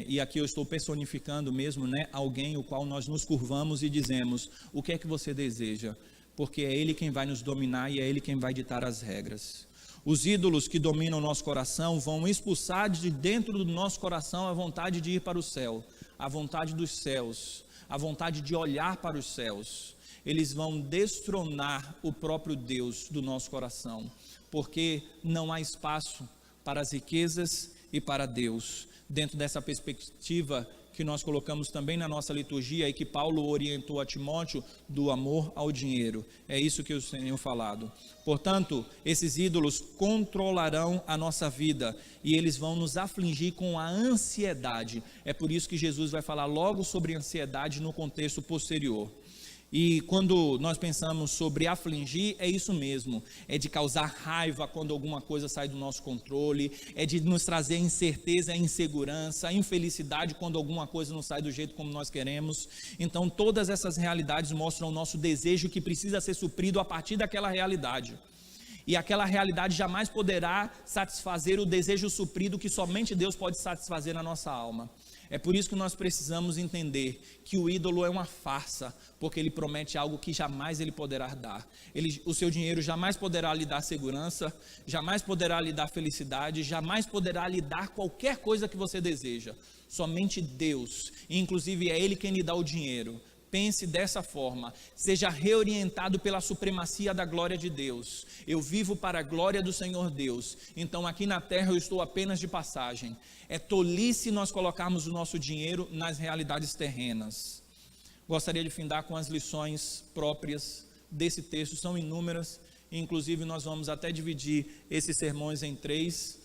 e aqui eu estou personificando mesmo, alguém o qual nós nos curvamos e dizemos: o que é que você deseja? Porque é Ele quem vai nos dominar e é Ele quem vai ditar as regras. Os ídolos que dominam o nosso coração vão expulsar de dentro do nosso coração a vontade de ir para o céu, a vontade dos céus, a vontade de olhar para os céus. Eles vão destronar o próprio Deus do nosso coração, porque não há espaço para as riquezas e para Deus. Dentro dessa perspectiva que nós colocamos também na nossa liturgia e que Paulo orientou a Timóteo, do amor ao dinheiro. É isso que eu tenho falado. Portanto, esses ídolos controlarão a nossa vida e eles vão nos afligir com a ansiedade. É por isso que Jesus vai falar logo sobre ansiedade no contexto posterior. E quando nós pensamos sobre afligir, é isso mesmo, é de causar raiva quando alguma coisa sai do nosso controle, é de nos trazer incerteza, insegurança, infelicidade quando alguma coisa não sai do jeito como nós queremos. Então todas essas realidades mostram o nosso desejo que precisa ser suprido a partir daquela realidade. E aquela realidade jamais poderá satisfazer o desejo suprido que somente Deus pode satisfazer na nossa alma. É por isso que nós precisamos entender que o ídolo é uma farsa, porque ele promete algo que jamais ele poderá dar. O seu dinheiro jamais poderá lhe dar segurança, jamais poderá lhe dar felicidade, jamais poderá lhe dar qualquer coisa que você deseja. Somente Deus, e inclusive é Ele quem lhe dá o dinheiro. Pense dessa forma, seja reorientado pela supremacia da glória de Deus. Eu vivo para a glória do Senhor Deus, então aqui na terra eu estou apenas de passagem. É tolice nós colocarmos o nosso dinheiro nas realidades terrenas. Gostaria de findar com as lições próprias desse texto, são inúmeras, inclusive nós vamos até dividir esses sermões em 3,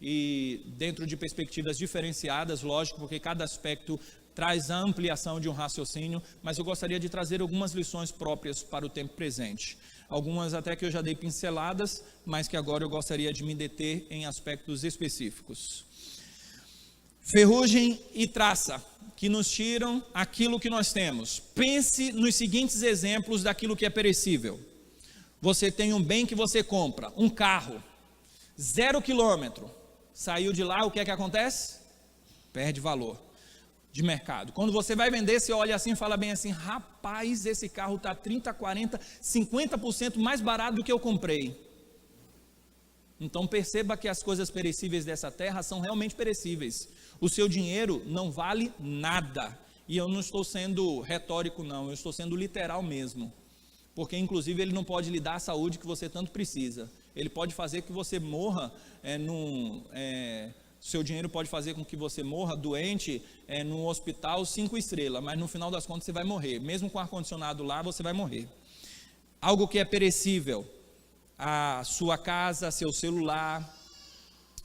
e dentro de perspectivas diferenciadas, lógico, porque cada aspecto traz a ampliação de um raciocínio, mas eu gostaria de trazer algumas lições próprias para o tempo presente. Algumas até que eu já dei pinceladas, mas que agora eu gostaria de me deter em aspectos específicos. Ferrugem e traça, que nos tiram aquilo que nós temos. Pense nos seguintes exemplos daquilo que é perecível. Você tem um bem que você compra, um carro, 0 quilômetro, saiu de lá, o que é que acontece? Perde valor de mercado. Quando você vai vender, você olha assim e fala bem assim: rapaz, esse carro está 30, 40, 50% mais barato do que eu comprei. Então perceba que as coisas perecíveis dessa terra são realmente perecíveis. O seu dinheiro não vale nada. E eu não estou sendo retórico não, eu estou sendo literal mesmo. Porque inclusive ele não pode lhe dar a saúde que você tanto precisa. Ele pode fazer que você morra seu dinheiro pode fazer com que você morra doente num hospital 5 estrelas, mas no final das contas você vai morrer. Mesmo com ar-condicionado lá, você vai morrer. Algo que é perecível, a sua casa, seu celular.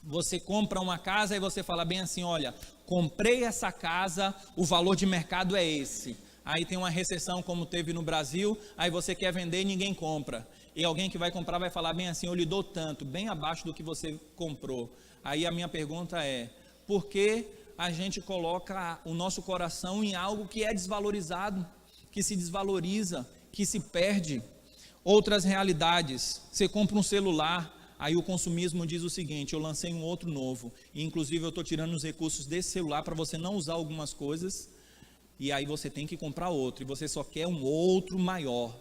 Você compra uma casa e você fala bem assim: olha, comprei essa casa, o valor de mercado é esse. Aí tem uma recessão como teve no Brasil, aí você quer vender e ninguém compra. E alguém que vai comprar vai falar bem assim: eu lhe dou tanto, bem abaixo do que você comprou. Aí a minha pergunta é: por que a gente coloca o nosso coração em algo que é desvalorizado, que se desvaloriza, que se perde? Outras realidades, você compra um celular, aí o consumismo diz o seguinte: eu lancei um outro novo, e inclusive eu estou tirando os recursos desse celular para você não usar algumas coisas, e aí você tem que comprar outro, e você só quer um outro maior,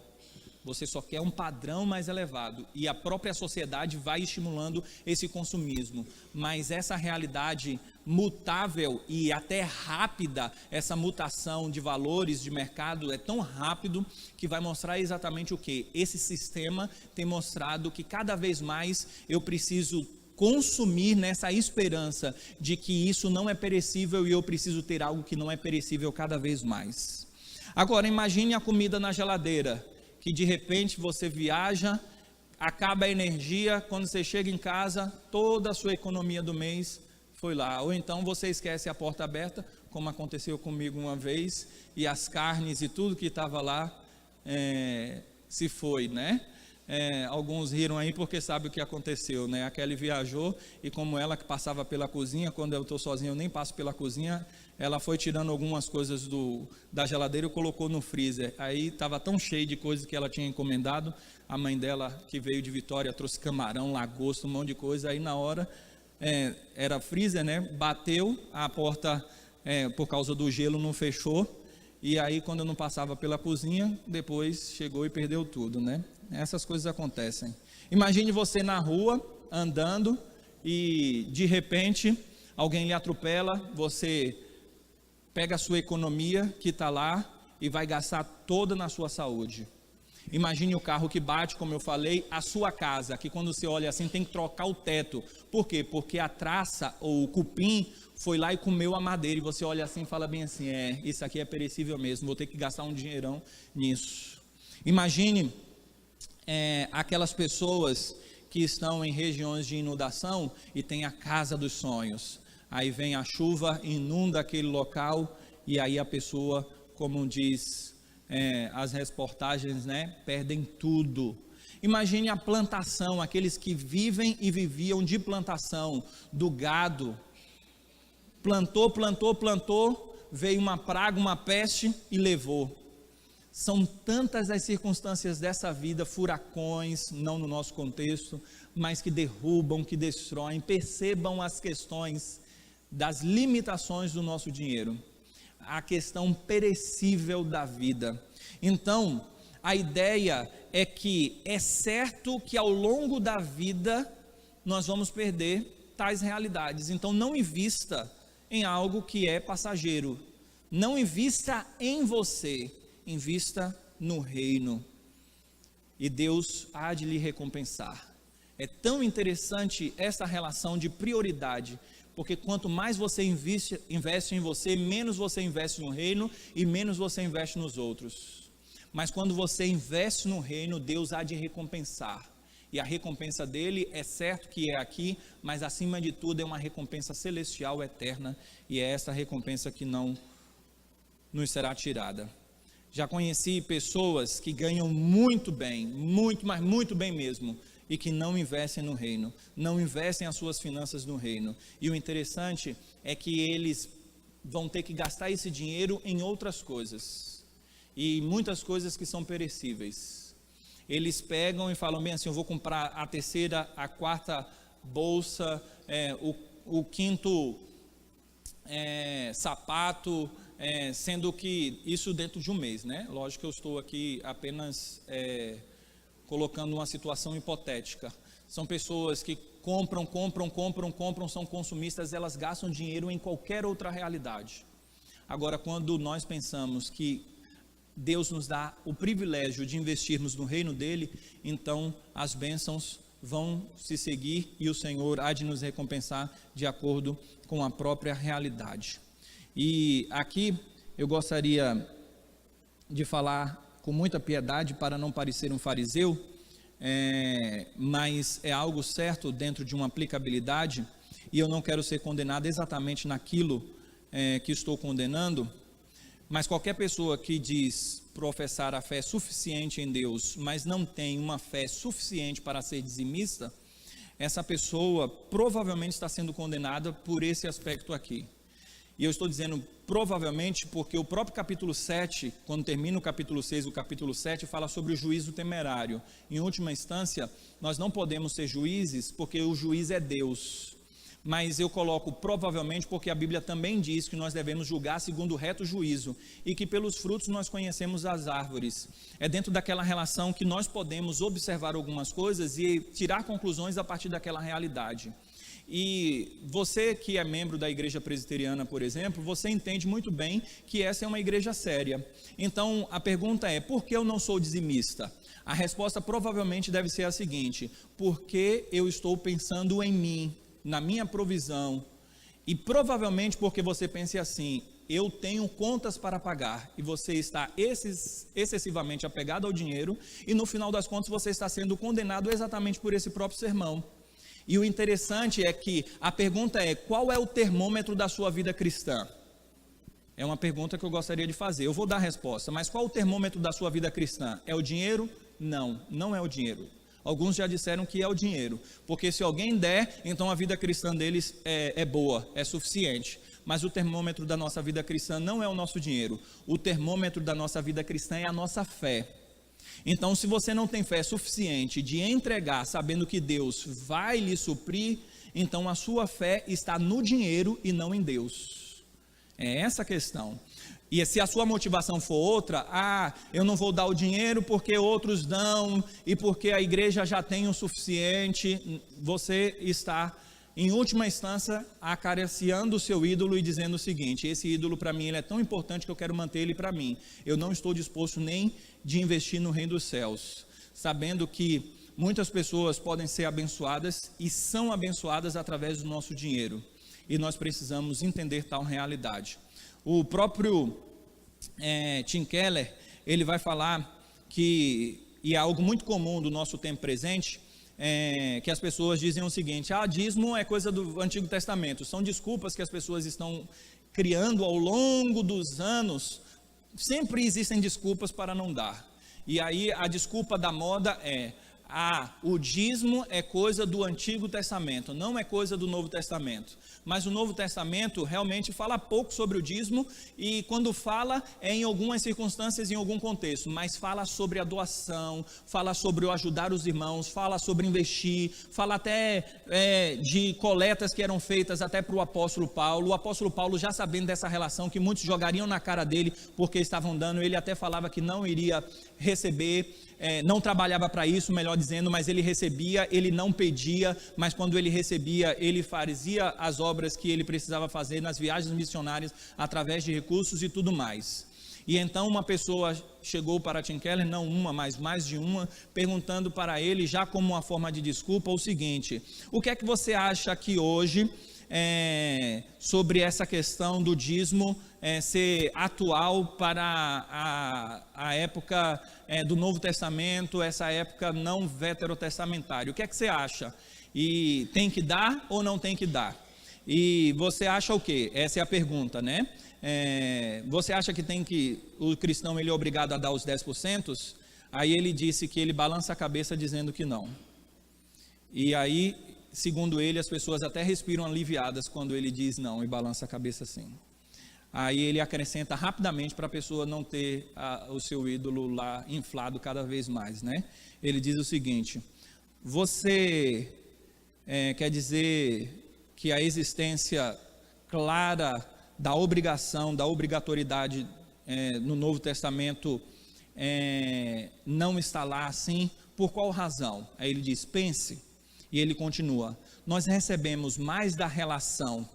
você só quer um padrão mais elevado, e a própria sociedade vai estimulando esse consumismo. Mas essa realidade mutável e até rápida, essa mutação de valores de mercado é tão rápido que vai mostrar exatamente o que? Esse sistema tem mostrado que cada vez mais eu preciso consumir nessa esperança de que isso não é perecível, e eu preciso ter algo que não é perecível cada vez mais. Agora imagine a comida na geladeira, que de repente você viaja, acaba a energia, quando você chega em casa, toda a sua economia do mês foi lá. Ou então você esquece a porta aberta, como aconteceu comigo uma vez, e as carnes e tudo que estava lá se foi, né? Alguns riram aí porque sabe o que aconteceu, né? A Kelly viajou, e como ela que passava pela cozinha, quando eu estou sozinho eu nem passo pela cozinha, ela foi tirando algumas coisas da geladeira e colocou no freezer. Aí estava tão cheio de coisas que ela tinha encomendado. A mãe dela, que veio de Vitória, trouxe camarão, lagosta, um monte de coisa. Aí na hora, era freezer, né? Bateu, a porta, por causa do gelo, não fechou. E aí quando eu não passava pela cozinha, depois chegou e perdeu tudo, né? Essas coisas acontecem. Imagine você na rua, andando, e de repente alguém lhe atropela, você pega a sua economia que está lá e vai gastar toda na sua saúde. Imagine o carro que bate, como eu falei, a sua casa, que quando você olha assim tem que trocar o teto. Por quê? Porque a traça ou o cupim foi lá e comeu a madeira, e você olha assim e fala bem assim: isso aqui é perecível mesmo, vou ter que gastar um dinheirão nisso. Imagine aquelas pessoas que estão em regiões de inundação e tem a casa dos sonhos. Aí vem a chuva, inunda aquele local, e aí a pessoa, como diz as reportagens, né, perdem tudo. Imagine a plantação, aqueles que vivem e viviam de plantação, do gado. Plantou, veio uma praga, uma peste e levou. São tantas as circunstâncias dessa vida, furacões, não no nosso contexto, mas que derrubam, que destroem. Percebam as questões das limitações do nosso dinheiro, a questão perecível da vida. Então, a ideia é que é certo que ao longo da vida nós vamos perder tais realidades. Então, não invista em algo que é passageiro, não invista em você, invista no reino, e Deus há de lhe recompensar. É tão interessante essa relação de prioridade, porque quanto mais você investe em você, menos você investe no reino e menos você investe nos outros. Mas quando você investe no reino, Deus há de recompensar. e a recompensa dele é certo que é aqui, mas acima de tudo é uma recompensa celestial eterna, e é essa recompensa que não nos será tirada. Já conheci pessoas que ganham muito bem, muito, mas muito bem mesmo, e que não investem no reino, não investem as suas finanças no reino. E o interessante é que eles vão ter que gastar esse dinheiro em outras coisas, e muitas coisas que são perecíveis. Eles pegam e falam bem assim: eu vou comprar a terceira, a quarta bolsa, o quinto sapato, sendo que isso dentro de um mês, né? Lógico que eu estou aqui apenas colocando uma situação hipotética. São pessoas que compram, são consumistas, elas gastam dinheiro em qualquer outra realidade. Agora, quando nós pensamos que Deus nos dá o privilégio de investirmos no reino dele, então as bênçãos vão se seguir e o Senhor há de nos recompensar de acordo com a própria realidade. E aqui eu gostaria de falar com muita piedade para não parecer um fariseu, mas é algo certo dentro de uma aplicabilidade, e eu não quero ser condenado exatamente naquilo que estou condenando. Mas qualquer pessoa que diz professar a fé suficiente em Deus, mas não tem uma fé suficiente para ser dizimista, essa pessoa provavelmente está sendo condenada por esse aspecto aqui. E eu estou dizendo provavelmente porque o próprio capítulo 7, quando termina o capítulo 6, o capítulo 7 fala sobre o juízo temerário. Em última instância, nós não podemos ser juízes porque o juiz é Deus. Mas eu coloco provavelmente porque a Bíblia também diz que nós devemos julgar segundo o reto juízo, e que pelos frutos nós conhecemos as árvores. É dentro daquela relação que nós podemos observar algumas coisas e tirar conclusões a partir daquela realidade. E você que é membro da igreja presbiteriana, por exemplo, você entende muito bem que essa é uma igreja séria. Então a pergunta é: por que eu não sou dizimista? A resposta provavelmente deve ser a seguinte: porque eu estou pensando em mim, na minha provisão, e provavelmente porque você pense assim: eu tenho contas para pagar, e você está excessivamente apegado ao dinheiro, e no final das contas você está sendo condenado exatamente por esse próprio sermão. E o interessante é que a pergunta é: qual é o termômetro da sua vida cristã? É uma pergunta que eu gostaria de fazer. Eu vou dar a resposta, mas qual o termômetro da sua vida cristã? É o dinheiro? Não, não é o dinheiro. Alguns já disseram que é o dinheiro, porque se alguém der, então a vida cristã deles é boa, é suficiente. Mas o termômetro da nossa vida cristã não é o nosso dinheiro. O termômetro da nossa vida cristã é a nossa fé. Então, se você não tem fé suficiente de entregar, sabendo que Deus vai lhe suprir, então a sua fé está no dinheiro e não em Deus. É essa a questão. E se a sua motivação for outra: eu não vou dar o dinheiro porque outros dão, e porque a igreja já tem o suficiente, você está, em última instância, acariciando o seu ídolo e dizendo o seguinte: esse ídolo para mim ele é tão importante que eu quero manter ele para mim. Eu não estou disposto nem de investir no reino dos céus, sabendo que muitas pessoas podem ser abençoadas e são abençoadas através do nosso dinheiro, e nós precisamos entender tal realidade. O próprio Tim Keller, ele vai falar que, e é algo muito comum do nosso tempo presente, que as pessoas dizem o seguinte: dízimo é coisa do Antigo Testamento. São desculpas que as pessoas estão criando ao longo dos anos. Sempre existem desculpas para não dar. E aí a desculpa da moda é: o dízimo é coisa do Antigo Testamento, não é coisa do Novo Testamento. Mas o Novo Testamento realmente fala pouco sobre o dízimo, e quando fala é em algumas circunstâncias, em algum contexto, mas fala sobre a doação, fala sobre o ajudar os irmãos, fala sobre investir, fala até de coletas que eram feitas até para o apóstolo Paulo. O apóstolo Paulo, já sabendo dessa relação que muitos jogariam na cara dele porque estavam dando, ele até falava que não iria receber, não trabalhava para isso, melhor dizendo, mas ele recebia, ele não pedia, mas quando ele recebia, ele fazia as obras que ele precisava fazer nas viagens missionárias, através de recursos e tudo mais. E então uma pessoa chegou para Tim Keller, não uma, mas mais de uma, perguntando para ele, já como uma forma de desculpa, o seguinte: o que é que você acha que hoje sobre essa questão do dízimo ser atual para a época do Novo Testamento, essa época não veterotestamentária. O que é que você acha? E tem que dar ou não tem que dar? E você acha o quê? Essa é a pergunta, né? Você acha que o cristão ele é obrigado a dar os 10%? Aí ele disse que ele balança a cabeça dizendo que não. E aí, segundo ele, as pessoas até respiram aliviadas quando ele diz não e balança a cabeça assim. Aí ele acrescenta rapidamente para a pessoa não ter o seu ídolo lá inflado cada vez mais, né? Ele diz o seguinte: você quer dizer que a existência clara da obrigação, da obrigatoriedade no Novo Testamento não está lá assim? Por qual razão? Aí ele diz, pense. E ele continua, nós recebemos mais da relação,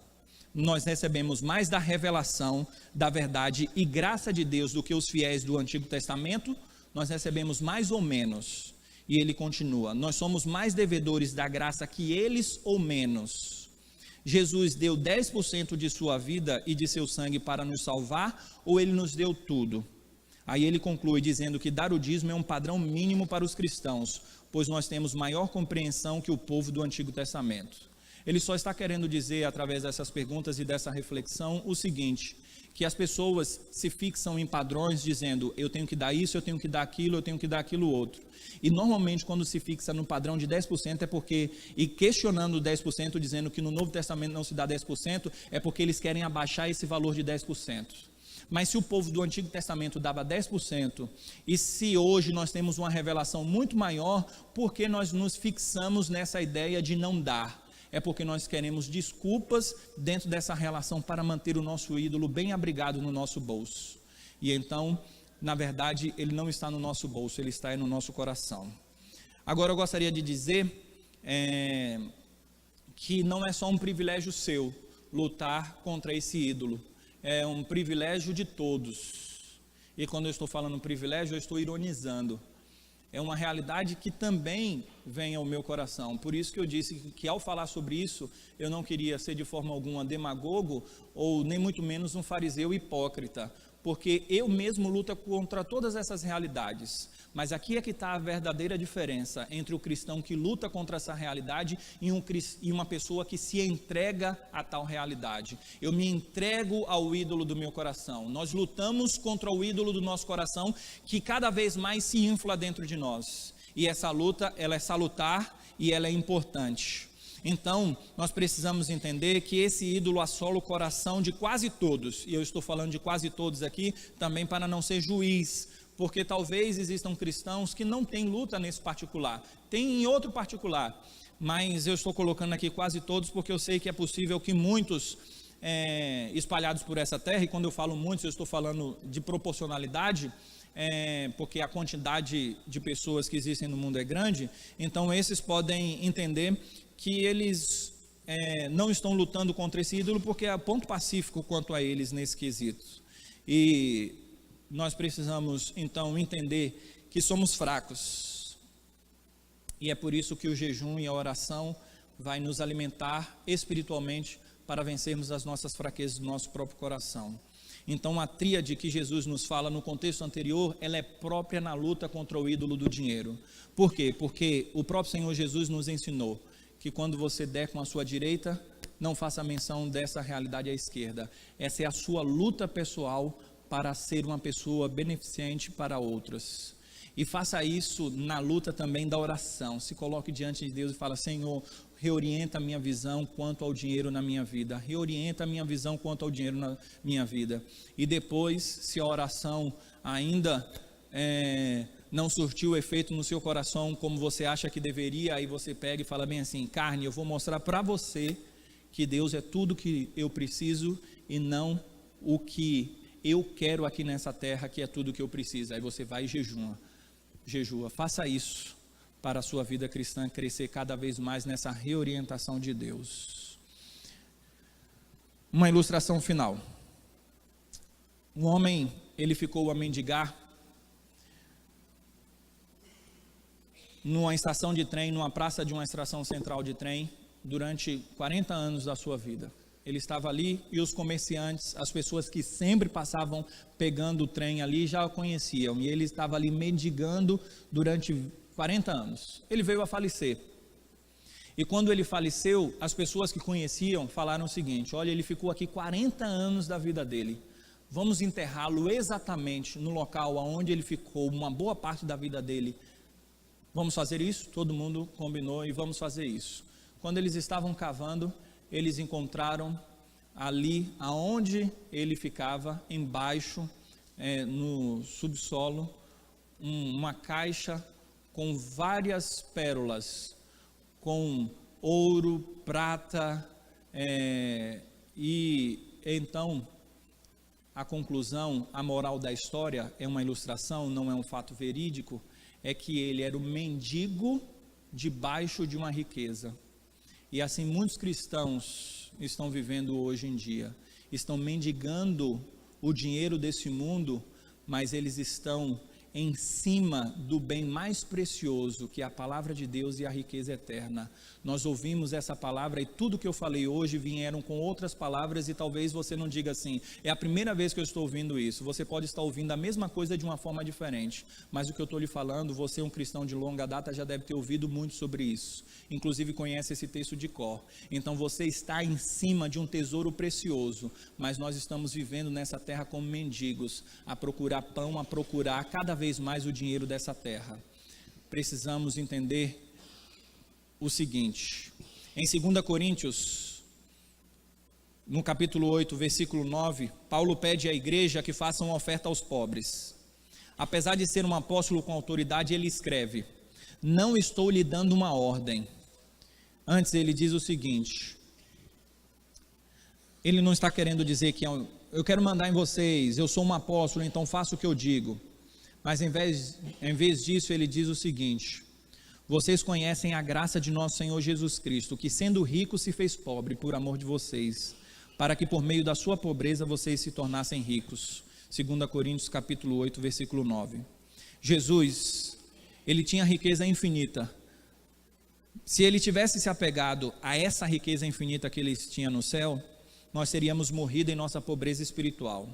nós recebemos mais da revelação da verdade e graça de Deus do que os fiéis do Antigo Testamento, nós recebemos mais ou menos. E ele continua, nós somos mais devedores da graça que eles ou menos. Jesus deu 10% de sua vida e de seu sangue para nos salvar, ou ele nos deu tudo? Aí ele conclui dizendo que dar o dízimo é um padrão mínimo para os cristãos, pois nós temos maior compreensão que o povo do Antigo Testamento. Ele só está querendo dizer, através dessas perguntas e dessa reflexão, o seguinte, que as pessoas se fixam em padrões dizendo, eu tenho que dar isso, eu tenho que dar aquilo, eu tenho que dar aquilo outro. E normalmente quando se fixa no padrão de 10% é porque, e questionando o 10%, dizendo que no Novo Testamento não se dá 10%, é porque eles querem abaixar esse valor de 10%. Mas se o povo do Antigo Testamento dava 10%, e se hoje nós temos uma revelação muito maior, por que nós nos fixamos nessa ideia de não dar? É porque nós queremos desculpas dentro dessa relação para manter o nosso ídolo bem abrigado no nosso bolso. E então, na verdade, ele não está no nosso bolso, ele está no nosso coração. Agora eu gostaria de dizer que não é só um privilégio seu lutar contra esse ídolo. É um privilégio de todos. E quando eu estou falando privilégio, eu estou ironizando. É uma realidade que também vem ao meu coração. Por isso que eu disse que ao falar sobre isso, eu não queria ser de forma alguma demagogo, ou nem muito menos um fariseu hipócrita, porque eu mesmo luto contra todas essas realidades. Mas aqui é que está a verdadeira diferença entre o cristão que luta contra essa realidade e uma pessoa que se entrega a tal realidade. Eu me entrego ao ídolo do meu coração. Nós lutamos contra o ídolo do nosso coração, que cada vez mais se infla dentro de nós. E essa luta, ela é salutar e ela é importante. Então, nós precisamos entender que esse ídolo assola o coração de quase todos, e eu estou falando de quase todos aqui, também para não ser juiz, porque talvez existam cristãos que não têm luta nesse particular, tem em outro particular, mas eu estou colocando aqui quase todos, porque eu sei que é possível que muitos espalhados por essa terra, e quando eu falo muitos, eu estou falando de proporcionalidade, porque a quantidade de pessoas que existem no mundo é grande, então esses podem entender que eles não estão lutando contra esse ídolo, porque é ponto pacífico quanto a eles nesse quesito. E nós precisamos então entender que somos fracos, e é por isso que o jejum e a oração vai nos alimentar espiritualmente para vencermos as nossas fraquezas do nosso próprio coração. Então a tríade que Jesus nos fala no contexto anterior, ela é própria na luta contra o ídolo do dinheiro. Por quê? Porque o próprio Senhor Jesus nos ensinou que quando você der com a sua direita, não faça menção dessa realidade à esquerda. Essa é a sua luta pessoal para ser uma pessoa beneficente para outras. E faça isso na luta também da oração. Se coloque diante de Deus e fala, Senhor, reorienta a minha visão quanto ao dinheiro na minha vida. Reorienta a minha visão quanto ao dinheiro na minha vida. E depois, se a oração ainda não surtiu efeito no seu coração como você acha que deveria, aí você pega e fala bem assim, carne, eu vou mostrar para você que Deus é tudo que eu preciso e não o que eu quero aqui nessa terra, que é tudo que eu preciso. Aí você vai e jejua. Faça isso para a sua vida cristã crescer cada vez mais nessa reorientação de Deus. Uma ilustração final. Um homem, ele ficou a mendigar numa estação de trem, numa praça de uma estação central de trem, durante 40 anos da sua vida. Ele estava ali e os comerciantes, as pessoas que sempre passavam pegando o trem ali já o conheciam. E ele estava ali mendigando durante 40 anos. Ele veio a falecer. E quando ele faleceu, as pessoas que conheciam falaram o seguinte: olha, ele ficou aqui 40 anos da vida dele. Vamos enterrá-lo exatamente no local onde ele ficou uma boa parte da vida dele. Vamos fazer isso? Todo mundo combinou e vamos fazer isso. Quando eles estavam cavando, eles encontraram ali aonde ele ficava, embaixo, no subsolo, uma caixa com várias pérolas, com ouro, prata, e então a conclusão, a moral da história, é uma ilustração, não é um fato verídico, é que ele era o mendigo debaixo de uma riqueza. E assim muitos cristãos estão vivendo hoje em dia, estão mendigando o dinheiro desse mundo, mas eles estão em cima do bem mais precioso, que é a palavra de Deus e a riqueza eterna. Nós ouvimos essa palavra e tudo que eu falei hoje vieram com outras palavras, e talvez você não diga assim, é a primeira vez que eu estou ouvindo isso. Você pode estar ouvindo a mesma coisa de uma forma diferente, mas o que eu estou lhe falando, você, um cristão de longa data, já deve ter ouvido muito sobre isso, inclusive conhece esse texto de cor. Então você está em cima de um tesouro precioso, mas nós estamos vivendo nessa terra como mendigos, a procurar pão, a procurar cada vez mais o dinheiro dessa terra. Precisamos entender o seguinte: em 2 Coríntios, no capítulo 8, versículo 9, Paulo pede à igreja que faça uma oferta aos pobres. Apesar de ser um apóstolo com autoridade, ele escreve: não estou lhe dando uma ordem. Antes ele diz o seguinte, ele não está querendo dizer que eu quero mandar em vocês, eu sou um apóstolo, então faça o que eu digo. Mas em vez disso, ele diz o seguinte: vocês conhecem a graça de nosso Senhor Jesus Cristo, que sendo rico se fez pobre por amor de vocês, para que por meio da sua pobreza vocês se tornassem ricos. 2 Coríntios capítulo 8, versículo 9. Jesus, ele tinha riqueza infinita. Se ele tivesse se apegado a essa riqueza infinita que ele tinha no céu, nós teríamos morrido em nossa pobreza espiritual.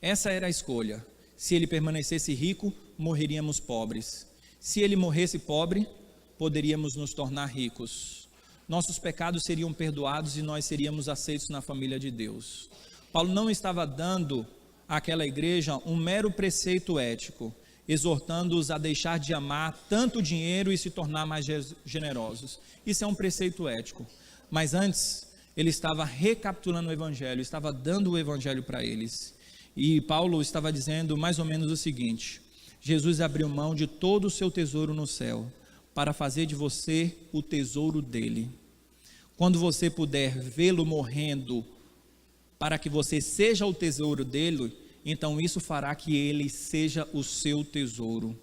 Essa era a escolha. Se ele permanecesse rico, morreríamos pobres. Se ele morresse pobre, poderíamos nos tornar ricos. Nossos pecados seriam perdoados e nós seríamos aceitos na família de Deus. Paulo não estava dando àquela igreja um mero preceito ético, exortando-os a deixar de amar tanto dinheiro e se tornar mais generosos. Isso é um preceito ético. Mas antes, ele estava recapitulando o evangelho, estava dando o evangelho para eles. E Paulo estava dizendo mais ou menos o seguinte: Jesus abriu mão de todo o seu tesouro no céu, para fazer de você o tesouro dele. Quando você puder vê-lo morrendo, para que você seja o tesouro dele, então isso fará que ele seja o seu tesouro.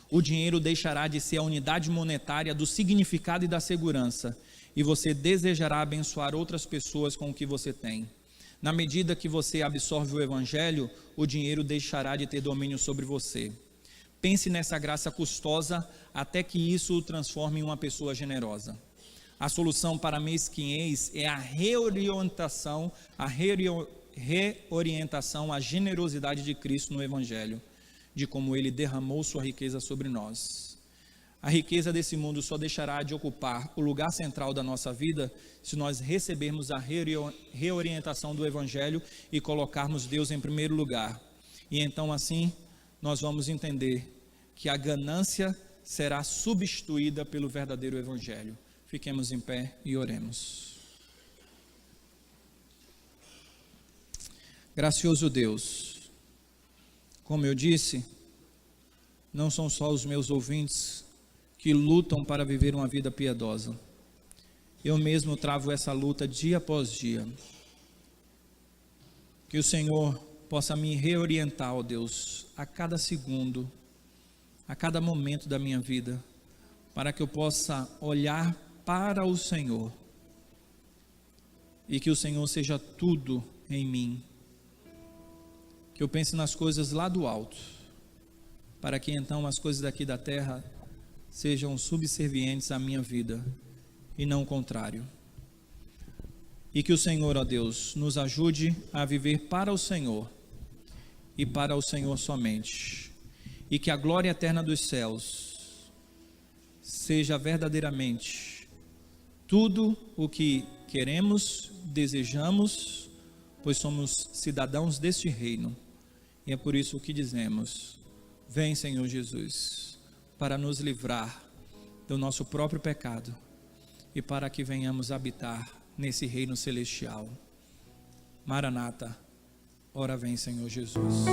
O dinheiro deixará de ser a unidade monetária do significado e da segurança, e você desejará abençoar outras pessoas com o que você tem. Na medida que você absorve o evangelho, o dinheiro deixará de ter domínio sobre você. Pense nessa graça custosa até que isso o transforme em uma pessoa generosa. A solução para a mesquinhez é a reorientação à generosidade de Cristo no evangelho, de como ele derramou sua riqueza sobre nós. A riqueza desse mundo só deixará de ocupar o lugar central da nossa vida se nós recebermos a reorientação do evangelho e colocarmos Deus em primeiro lugar. E então assim nós vamos entender que a ganância será substituída pelo verdadeiro evangelho. Fiquemos em pé e oremos. Gracioso Deus, como eu disse, não são só os meus ouvintes que lutam para viver uma vida piedosa. Eu mesmo travo essa luta dia após dia. Que o Senhor possa me reorientar, ó Deus, a cada segundo, a cada momento da minha vida, para que eu possa olhar para o Senhor e que o Senhor seja tudo em mim. Que eu pense nas coisas lá do alto, para que então as coisas daqui da terra sejam subservientes à minha vida e não o contrário. E que o Senhor, ó Deus, nos ajude a viver para o Senhor e para o Senhor somente. E que a glória eterna dos céus seja verdadeiramente tudo o que queremos, desejamos, pois somos cidadãos deste reino. E é por isso que dizemos: vem, Senhor Jesus, para nos livrar do nosso próprio pecado e para que venhamos habitar nesse reino celestial. Maranata, ora vem, Senhor Jesus.